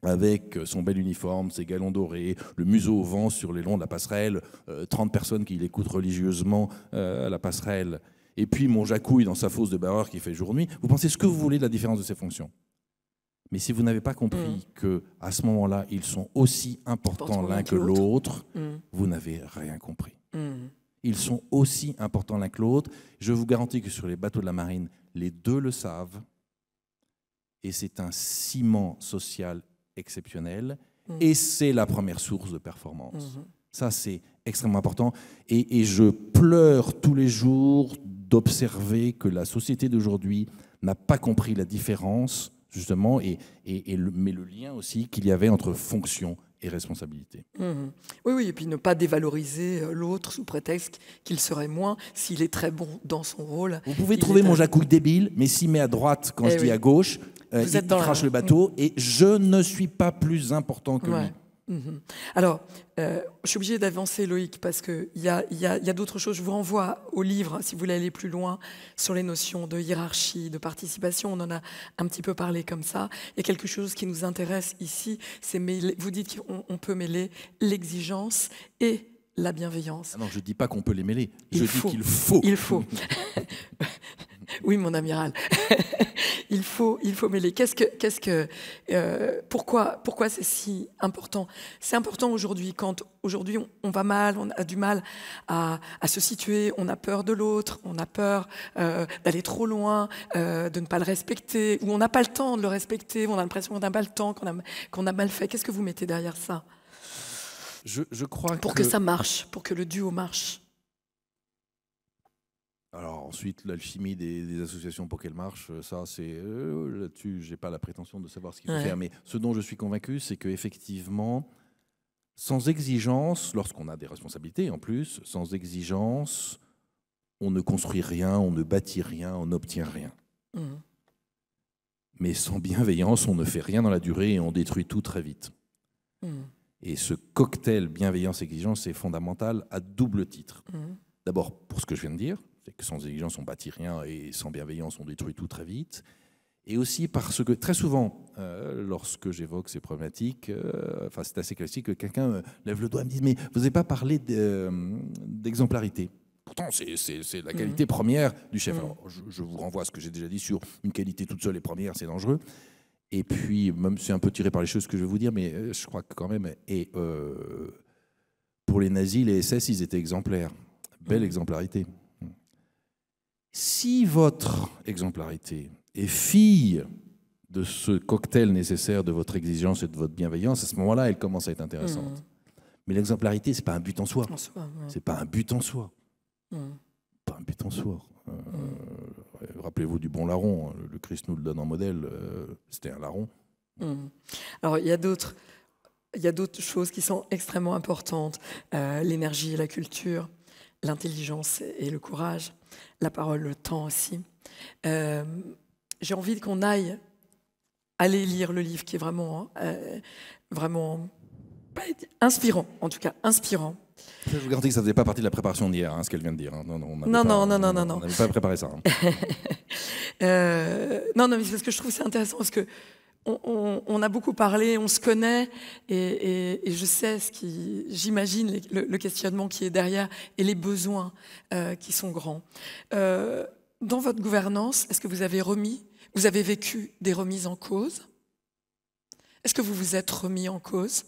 avec son bel uniforme, ses galons dorés, le museau au vent sur les longs de la passerelle, 30 personnes qui l'écoutent religieusement à la passerelle, et puis mon jacouille dans sa fosse de barreur qui fait jour-nuit. Vous pensez ce que vous voulez de la différence de ces fonctions. Mais si vous n'avez pas compris qu'à ce moment-là, ils sont aussi importants l'un que l'autre, vous n'avez rien compris. Ils sont aussi importants l'un que l'autre. Je vous garantis que sur les bateaux de la marine, les deux le savent. Et c'est un ciment social exceptionnel. Et c'est la première source de performance. Ça, c'est extrêmement important. Et je pleure tous les jours d'observer que la société d'aujourd'hui n'a pas compris la différence, justement, mais le lien aussi qu'il y avait entre fonction et responsabilité. Oui, et puis ne pas dévaloriser l'autre sous prétexte qu'il serait moins s'il est très bon dans son rôle. Vous pouvez trouver mon jacouille débile, mais s'il met à droite quand je dis à gauche, il crache le bateau, et je ne suis pas plus important que lui. Alors, je suis obligée d'avancer, Loïc, parce qu'il y a d'autres choses. Je vous renvoie au livre, si vous voulez aller plus loin, sur les notions de hiérarchie, de participation. On en a un petit peu parlé comme ça. Il y a quelque chose qui nous intéresse ici, c'est vous dites qu'on peut mêler l'exigence et la bienveillance. Ah non, je ne dis pas qu'on peut les mêler. Je dis qu'il faut. Il faut. Oui, mon amiral. il faut mêler. Pourquoi c'est si important? C'est important aujourd'hui, quand aujourd'hui on va mal, on a du mal à se situer, on a peur de l'autre, on a peur d'aller trop loin, de ne pas le respecter, ou on n'a pas le temps de le respecter, on a l'impression qu'on n'a pas le temps, qu'on a mal fait. Qu'est-ce que vous mettez derrière ça? Je crois pour que ça marche, pour que le duo marche. Alors ensuite, l'alchimie des associations pour qu'elles marchent, ça c'est là-dessus, j'ai pas la prétention de savoir ce qu'il faut faire, mais ce dont je suis convaincu, c'est qu'effectivement, sans exigence, lorsqu'on a des responsabilités en plus, sans exigence, on ne construit rien, on ne bâtit rien, on n'obtient rien. Mais sans bienveillance, on ne fait rien dans la durée et on détruit tout très vite. Et ce cocktail bienveillance-exigence, c'est fondamental à double titre. D'abord, pour ce que je viens de dire, c'est que sans exigence, on ne bâtit rien, et sans bienveillance, on détruit tout très vite. Et aussi parce que, très souvent, lorsque j'évoque ces problématiques, c'est assez classique que quelqu'un lève le doigt et me dit « Mais vous n'avez pas parlé d'exemplarité ». Pourtant, c'est la qualité première du chef. Alors, je vous renvoie à ce que j'ai déjà dit sur une qualité toute seule et première, c'est dangereux. Et puis, même c'est un peu tiré par les choses que je vais vous dire, mais je crois que quand même, pour les nazis, les SS, ils étaient exemplaires. Belle exemplarité. Si votre exemplarité est fille de ce cocktail nécessaire de votre exigence et de votre bienveillance, à ce moment-là, elle commence à être intéressante. Mais l'exemplarité, c'est pas un but en soi. C'est pas un but en soi. Pas un but en soi. Rappelez-vous du bon larron. Le Christ nous le donne en modèle. C'était un larron. Alors, il y a d'autres choses qui sont extrêmement importantes. L'énergie et la culture, l'intelligence et le courage, la parole, le temps aussi. J'ai envie qu'on aille aller lire le livre qui est vraiment inspirant, en tout cas inspirant. Je vous garantis que ça ne faisait pas partie de la préparation d'hier, ce qu'elle vient de dire. Non. On n'avait pas préparé ça. Non, mais c'est parce que je trouve que c'est intéressant, parce que on a beaucoup parlé, on se connaît, et je sais j'imagine le questionnement qui est derrière et les besoins qui sont grands. Dans votre gouvernance, est-ce que vous avez vécu des remises en cause? Est-ce que vous vous êtes remis en cause?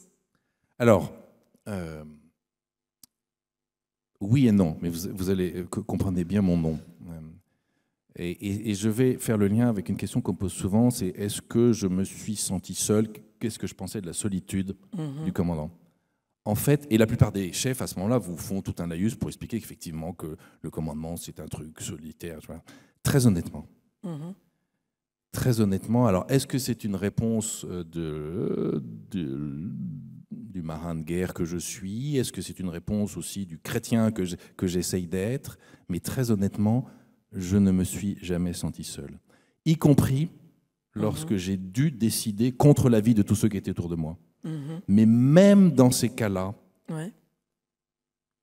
Alors, oui et non, mais vous allez comprendre bien mon nom. Et je vais faire le lien avec une question qu'on pose souvent, c'est est-ce que je me suis senti seul? Qu'est-ce que je pensais de la solitude du commandant? En fait, et la plupart des chefs à ce moment-là vous font tout un laïus pour expliquer qu'effectivement que le commandement c'est un truc solitaire. Tu vois. Très honnêtement. Très honnêtement, alors est-ce que c'est une réponse du marin de guerre que je suis? Est-ce que c'est une réponse aussi du chrétien que j'essaye d'être? Mais très honnêtement, je ne me suis jamais senti seul. Y compris lorsque j'ai dû décider contre l'avis de tous ceux qui étaient autour de moi. Mais même dans ces cas-là,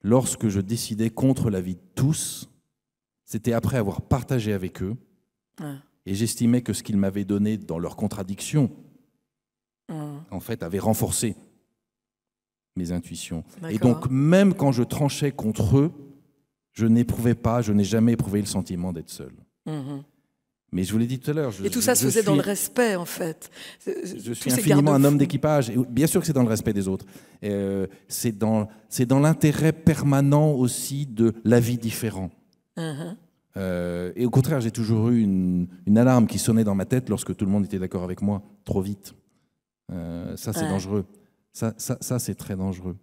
lorsque je décidais contre l'avis de tous, c'était après avoir partagé avec eux. Et j'estimais que ce qu'ils m'avaient donné dans leur contradiction, en fait, avait renforcé mes intuitions. Et donc, même quand je tranchais contre eux, je n'ai jamais éprouvé le sentiment d'être seul. Mais je vous l'ai dit tout à l'heure. Et tout ça se faisait dans le respect, en fait. Je suis infiniment un homme d'équipage. Et bien sûr que c'est dans le respect des autres. C'est dans l'intérêt permanent aussi de l'avis différent. Et au contraire, j'ai toujours eu une alarme qui sonnait dans ma tête lorsque tout le monde était d'accord avec moi, trop vite. Ça, c'est dangereux. Ça, c'est très dangereux.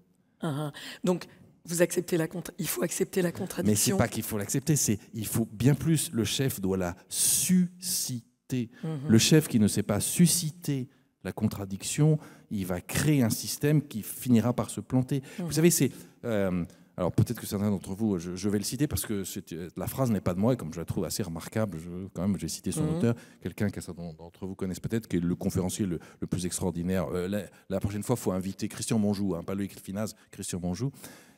Donc, il faut accepter la contradiction. Mais c'est pas qu'il faut l'accepter, il faut bien plus. Le chef doit la susciter. Le chef qui ne sait pas susciter la contradiction, il va créer un système qui finira par se planter. Vous savez, c'est... alors peut-être que certains d'entre vous, je vais le citer parce que la phrase n'est pas de moi et comme je la trouve assez remarquable, j'ai cité son auteur, quelqu'un que certains d'entre vous connaissent peut-être, qui est le conférencier le plus extraordinaire. La prochaine fois, il faut inviter Christian Monjou, pas Loïc Finaz, Christian Monjou,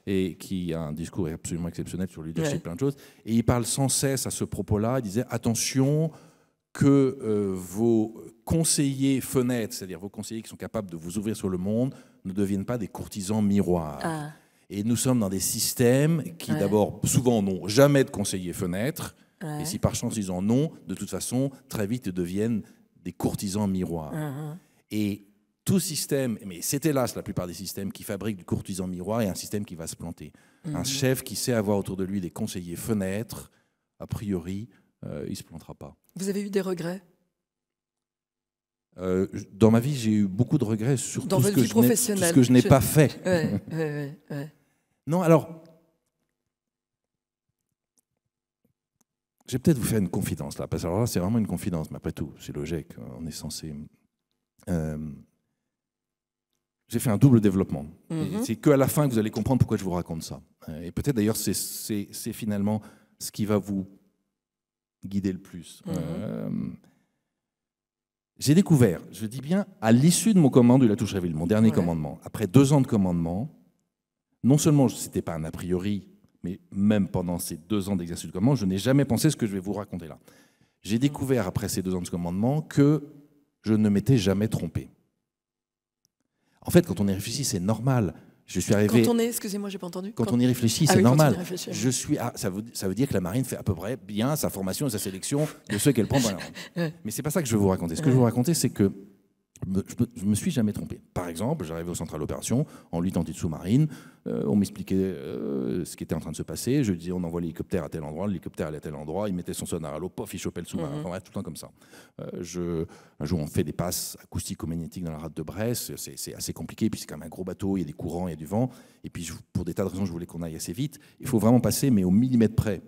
et qui a un discours absolument exceptionnel sur le leadership, plein de choses. Et il parle sans cesse à ce propos-là, il disait « Attention que vos conseillers fenêtres, c'est-à-dire vos conseillers qui sont capables de vous ouvrir sur le monde, ne deviennent pas des courtisans miroirs. » Et nous sommes dans des systèmes qui, d'abord, souvent n'ont jamais de conseillers fenêtres. Et si par chance ils en ont, de toute façon, très vite, ils deviennent des courtisans miroirs. Et tout système, mais c'est hélas la plupart des systèmes qui fabriquent du courtisan miroir et un système qui va se planter. Un chef qui sait avoir autour de lui des conseillers fenêtres, a priori, il ne se plantera pas. Vous avez eu des regrets? Dans ma vie, j'ai eu beaucoup de regrets sur tout ce que je n'ai pas fait. Non, alors, je vais peut-être vous faire une confidence là, parce que alors là, c'est vraiment une confidence, mais après tout, c'est logique, on est censé... j'ai fait un double développement. C'est qu'à la fin que vous allez comprendre pourquoi je vous raconte ça. Et peut-être d'ailleurs, c'est finalement ce qui va vous guider le plus. J'ai découvert, je dis bien, à l'issue de mon commandement de la Touche-à-Ville, mon dernier commandement, après 2 ans de commandement, non seulement ce n'était pas un a priori, mais même pendant ces 2 ans d'exercice de commandement, je n'ai jamais pensé ce que je vais vous raconter là. J'ai découvert, après ces 2 ans de commandement, que je ne m'étais jamais trompé. En fait, quand on y réfléchit, c'est normal. Je suis arrivé... Excusez-moi, j'ai pas entendu. Quand on y réfléchit, c'est normal. Ça veut dire que la marine fait à peu près bien sa formation et sa sélection de ceux qu'elle prend dans la marine. Mais c'est pas ça que je veux vous raconter. Ce que je veux vous raconter, c'est que je me suis jamais trompé. Par exemple, j'arrivais au central d'opération en 8 entités sous-marines, on m'expliquait ce qui était en train de se passer, je disais on envoie l'hélicoptère à tel endroit, l'hélicoptère allait à tel endroit, il mettait son sonar à l'eau, pof, il chopait le sous-marin, enfin, bref, tout le temps comme ça. Un jour on fait des passes acoustico-magnétiques dans la rade de Brest, c'est assez compliqué, puis c'est quand même un gros bateau, il y a des courants, il y a du vent, et puis pour des tas de raisons je voulais qu'on aille assez vite, il faut vraiment passer mais au millimètre près.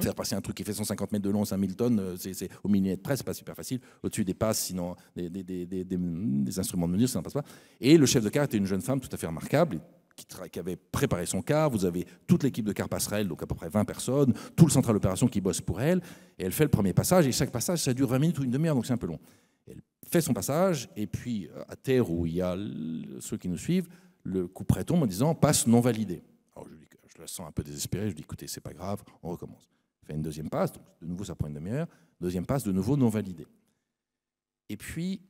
Faire passer un truc qui fait 150 mètres de long, 5000 tonnes, c'est au millimètre près, c'est pas super facile. Au-dessus des passes, sinon des instruments de mesure, ça ne passe pas. Et le chef de car était une jeune femme tout à fait remarquable, qui avait préparé son car. Vous avez toute l'équipe de car passerelle, donc à peu près 20 personnes, tout le central d'opération qui bosse pour elle. Et elle fait le premier passage, et chaque passage, ça dure 20 minutes ou une demi-heure, donc c'est un peu long. Elle fait son passage, et puis à terre où il y a ceux qui nous suivent, le coup près tombe en disant « passe non validé ». Alors je la sens un peu désespérée, je dis écoutez, c'est pas grave, on recommence. Fait une deuxième passe, donc de nouveau ça prend une demi-heure, deuxième passe, de nouveau non validé. Et puis,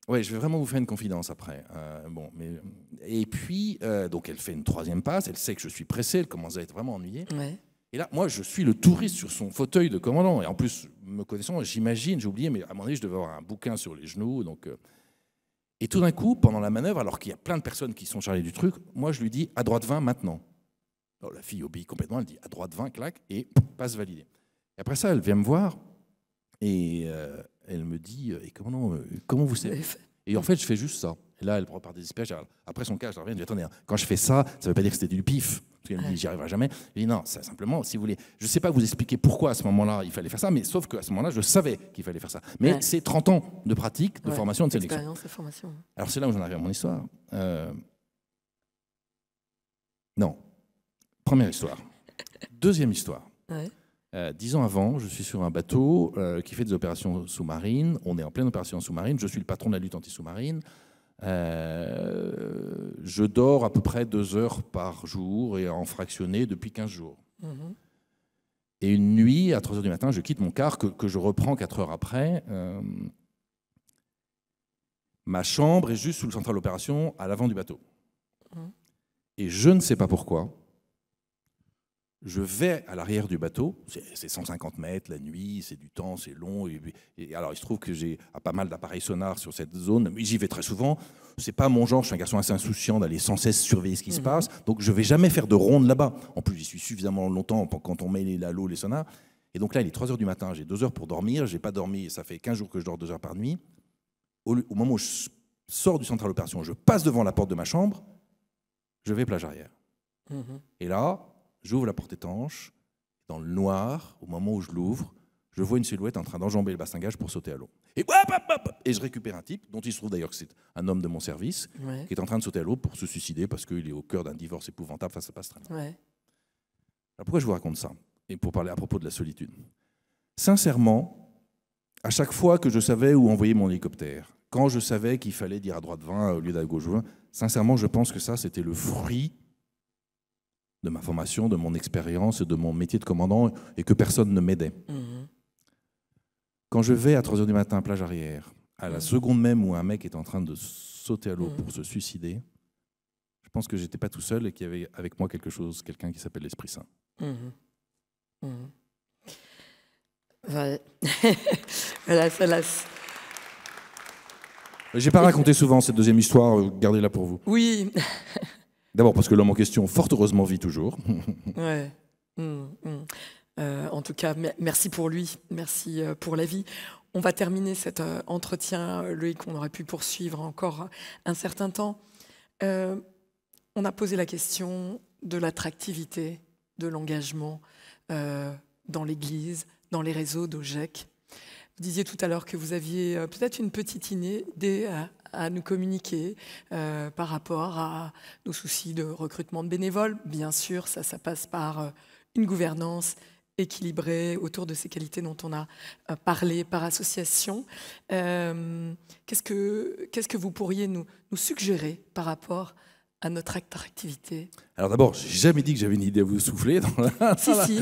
ouais, je vais vraiment vous faire une confidence après. Et puis, donc elle fait une troisième passe, elle sait que je suis pressé, elle commence à être vraiment ennuyée. Ouais. Et là, moi, je suis le touriste sur son fauteuil de commandant. Et en plus, me connaissant, j'imagine, j'ai oublié, mais à un moment donné, je devais avoir un bouquin sur les genoux. Donc, et tout d'un coup, pendant la manœuvre, alors qu'il y a plein de personnes qui sont chargées du truc, moi, je lui dis à droite 20 maintenant. Alors, la fille obéit complètement, elle dit à droite 20, clac, et passe validé. Et après ça, elle vient me voir et elle me dit comment vous savez? Et en fait, je fais juste ça. Et là, elle repart désespérée. Après son cas, je reviens, je dis attendez, quand je fais ça, ça ne veut pas dire que c'était du pif. Parce qu'elle me dit j'y arriverai jamais. Je dis non, ça, simplement, si vous voulez, je ne sais pas vous expliquer pourquoi à ce moment-là il fallait faire ça, mais sauf qu'à ce moment-là, je savais qu'il fallait faire ça. Mais c'est 30 ans de pratique, de formation, de sélection. Expérience et formation. Alors c'est là où j'en arrive à mon histoire. Non. Première histoire. Deuxième histoire. Ouais. 10 ans avant, je suis sur un bateau qui fait des opérations sous-marines. On est en pleine opération sous-marine. Je suis le patron de la lutte anti-sous-marine. Je dors à peu près 2 heures par jour et en fractionné depuis 15 jours. Et une nuit, à 3 heures du matin, je quitte mon car que je reprends 4 heures après. Ma chambre est juste sous le central d'opération à l'avant du bateau. Et je ne sais pas pourquoi. Je vais à l'arrière du bateau, c'est 150 mètres la nuit, c'est du temps, c'est long. Et alors, il se trouve que j'ai pas mal d'appareils sonars sur cette zone. J'y vais très souvent. C'est pas mon genre, je suis un garçon assez insouciant d'aller sans cesse surveiller ce qui se passe. Donc, je vais jamais faire de ronde là-bas. En plus, j'y suis suffisamment longtemps quand on met à l'eau les sonars. Et donc là, il est 3 heures du matin, j'ai 2 heures pour dormir. J'ai pas dormi, ça fait 15 jours que je dors 2 heures par nuit. Au moment où je sors du central d'opération, je passe devant la porte de ma chambre, je vais plage arrière. Et là, j'ouvre la porte étanche, dans le noir, au moment où je l'ouvre, je vois une silhouette en train d'enjamber le bastingage pour sauter à l'eau. Et je récupère un type, dont il se trouve d'ailleurs que c'est un homme de mon service, qui est en train de sauter à l'eau pour se suicider parce qu'il est au cœur d'un divorce épouvantable, ça passe très bien. Alors pourquoi je vous raconte ça? Et pour parler à propos de la solitude. Sincèrement, à chaque fois que je savais où envoyer mon hélicoptère, quand je savais qu'il fallait dire à droite 20 au lieu d'à gauche 20, sincèrement, je pense que ça, c'était le fruit de ma formation, de mon expérience, de mon métier de commandant, et que personne ne m'aidait. Quand je vais à 3 heures du matin, plage arrière, à la seconde même où un mec est en train de sauter à l'eau pour se suicider, je pense que j'étais pas tout seul et qu'il y avait avec moi quelqu'un qui s'appelle l'Esprit Saint. Ouais. Voilà, ça laisse. J'ai pas raconté souvent cette deuxième histoire, gardez-la pour vous. Oui. D'abord parce que l'homme en question, fort heureusement, vit toujours. Ouais. En tout cas, merci pour lui, merci pour la vie. On va terminer cet entretien, Loïc, on aurait pu poursuivre encore un certain temps. On a posé la question de l'attractivité, de l'engagement dans l'Église, dans les réseaux d'OGEC. Vous disiez tout à l'heure que vous aviez peut-être une petite idée à nous communiquer par rapport à nos soucis de recrutement de bénévoles. Bien sûr, ça passe par une gouvernance équilibrée autour de ces qualités dont on a parlé par association. Qu'est-ce que vous pourriez nous suggérer par rapport à notre attractivité? Alors d'abord, j'ai jamais dit que j'avais une idée à vous souffler. Si.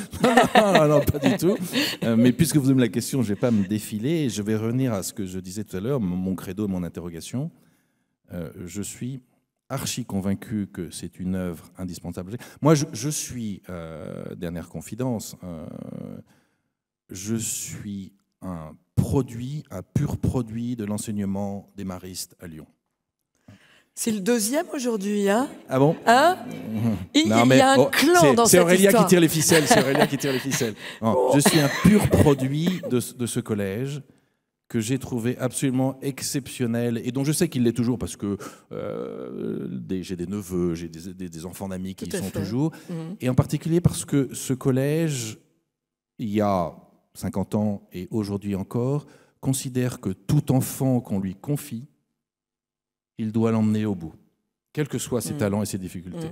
Non, pas du tout. Mais puisque vous me la question, je ne vais pas me défiler. Je vais revenir à ce que je disais tout à l'heure, mon credo, mon interrogation. Je suis archi convaincu que c'est une œuvre indispensable. Moi, je suis, dernière confidence, je suis un produit, un pur produit de l'enseignement des maristes à Lyon. C'est le deuxième aujourd'hui, hein? Ah bon? Hein? Il y a un clan dans cette histoire. C'est Aurélien qui tire les ficelles. C'est Aurélien qui tire les ficelles. Non, je suis un pur produit de ce collège que j'ai trouvé absolument exceptionnel et dont je sais qu'il l'est toujours parce que j'ai des neveux, j'ai des enfants d'amis qui y sont toujours. Et en particulier parce que ce collège, il y a 50 ans et aujourd'hui encore, considère que tout enfant qu'on lui confie, il doit l'emmener au bout, quels que soient ses talents et ses difficultés.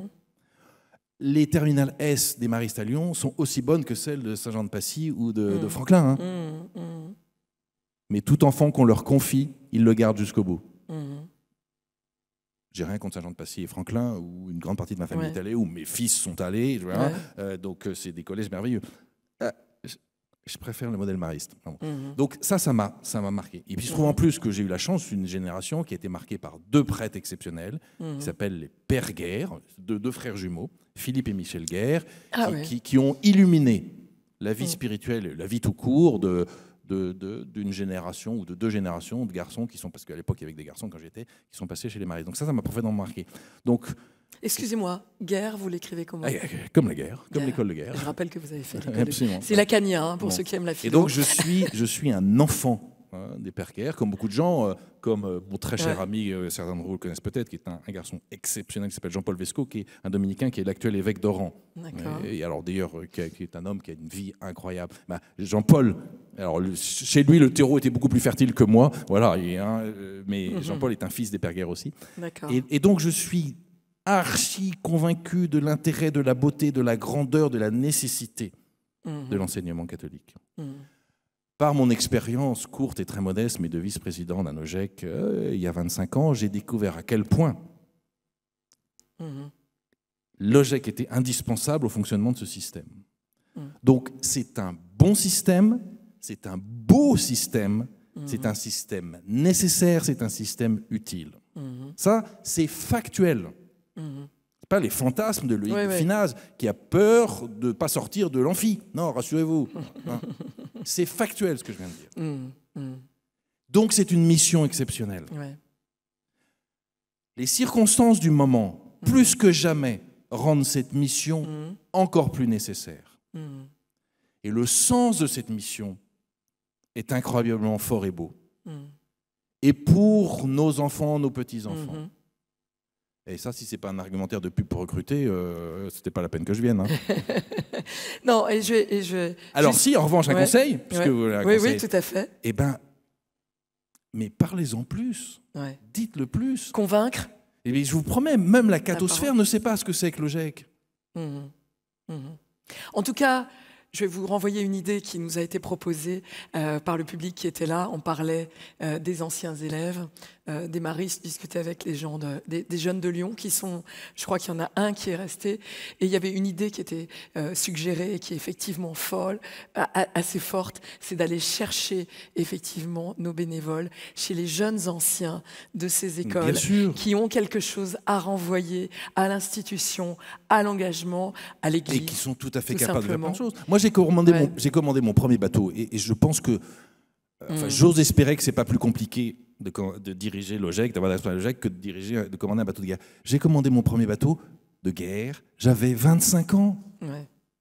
Les terminales S des maristes à Lyon sont aussi bonnes que celles de Saint-Jean-de-Passy ou de Franklin. Hein. Mais tout enfant qu'on leur confie, ils le gardent jusqu'au bout. J'ai rien contre Saint-Jean-de-Passy et Franklin, où une grande partie de ma famille est allée, où mes fils sont allés. Voilà. Donc c'est des collèges merveilleux. Je préfère le modèle mariste. Donc ça m'a marqué. Et puis je trouve en plus que j'ai eu la chance d'une génération qui a été marquée par deux prêtres exceptionnels, qui s'appellent les Pères Guerre, deux frères jumeaux, Philippe et Michel Guerre, qui ont illuminé la vie spirituelle, la vie tout court d'une génération ou de deux générations de garçons qui sont, parce qu'à l'époque il y avait des garçons quand j'étais, qui sont passés chez les maristes. Donc ça m'a profondément marqué. Donc excusez-moi, guerre, vous l'écrivez comment? Comme la guerre, comme l'école de guerre. Je rappelle que vous avez fait l'école de guerre. C'est lacanien, pour ceux qui aiment la philo. Et donc je suis un enfant des Pères Guerre, comme beaucoup de gens, comme mon très cher ami, certains d'entre vous le connaissent peut-être, qui est un garçon exceptionnel qui s'appelle Jean-Paul Vesco, qui est un dominicain, qui est l'actuel évêque d'Oran. Et alors d'ailleurs, qui est un homme qui a une vie incroyable. Jean-Paul, alors chez lui, le terreau était beaucoup plus fertile que moi, voilà, mais Jean-Paul est un fils des Pères Guerre aussi. Et donc je suis archi convaincu de l'intérêt, de la beauté, de la grandeur, de la nécessité de l'enseignement catholique. Par mon expérience courte et très modeste, mais de vice-président d'un OGEC il y a 25 ans, j'ai découvert à quel point l'OGEC était indispensable au fonctionnement de ce système. Donc c'est un bon système, c'est un beau système, c'est un système nécessaire, c'est un système utile. Ça, c'est factuel. Pas les fantasmes de Loïc Finaz qui a peur de ne pas sortir de l'amphi. Non, rassurez-vous. C'est factuel ce que je viens de dire. Donc c'est une mission exceptionnelle. Les circonstances du moment, plus que jamais, rendent cette mission encore plus nécessaire. Et le sens de cette mission est incroyablement fort et beau. Et pour nos enfants, nos petits-enfants. Et ça, si c'est pas un argumentaire de pub pour recruter, c'était pas la peine que je vienne. Hein. Non, alors si, en revanche, un conseil, puisque vous l'avez un conseil, oui, tout à fait. Eh ben, mais parlez-en plus, dites-le plus. Convaincre. Et bien, je vous promets, même la cathosphère ne sait pas ce que c'est que l'OGEC. En tout cas, je vais vous renvoyer une idée qui nous a été proposée par le public qui était là. On parlait des anciens élèves, des maristes, discuter avec les gens des jeunes de Lyon qui sont, je crois qu'il y en a un qui est resté. Et il y avait une idée qui était suggérée et qui est effectivement folle, assez forte, c'est d'aller chercher effectivement nos bénévoles chez les jeunes anciens de ces écoles qui ont quelque chose à renvoyer à l'institution, à l'engagement, à l'Église. Et qui sont tout à fait capables de faire plein de choses. Moi, j'ai commandé mon premier bateau et je pense que j'ose espérer que c'est pas plus compliqué de diriger l'OGEC, d'avoir l'aspect de l'OGEC que de commander un bateau de guerre. J'ai commandé mon premier bateau de guerre, j'avais 25 ans,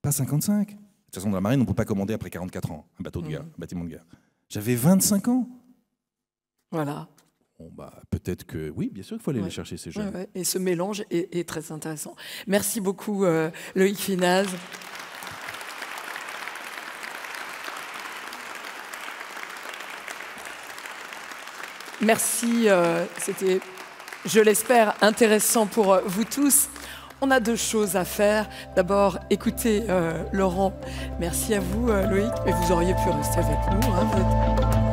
pas 55. De toute façon, dans la marine, on ne peut pas commander après 44 ans un bateau de guerre, un bâtiment de guerre. J'avais 25 ans. Voilà. Bon, peut-être que oui, bien sûr qu'il faut aller les chercher, ces jeunes. Et ce mélange est très intéressant. Merci beaucoup, Loïc Finaz. Merci, c'était, je l'espère, intéressant pour vous tous. On a deux choses à faire. D'abord, écoutez Laurent. Merci à vous, Loïc. Mais vous auriez pu rester avec nous. Hein,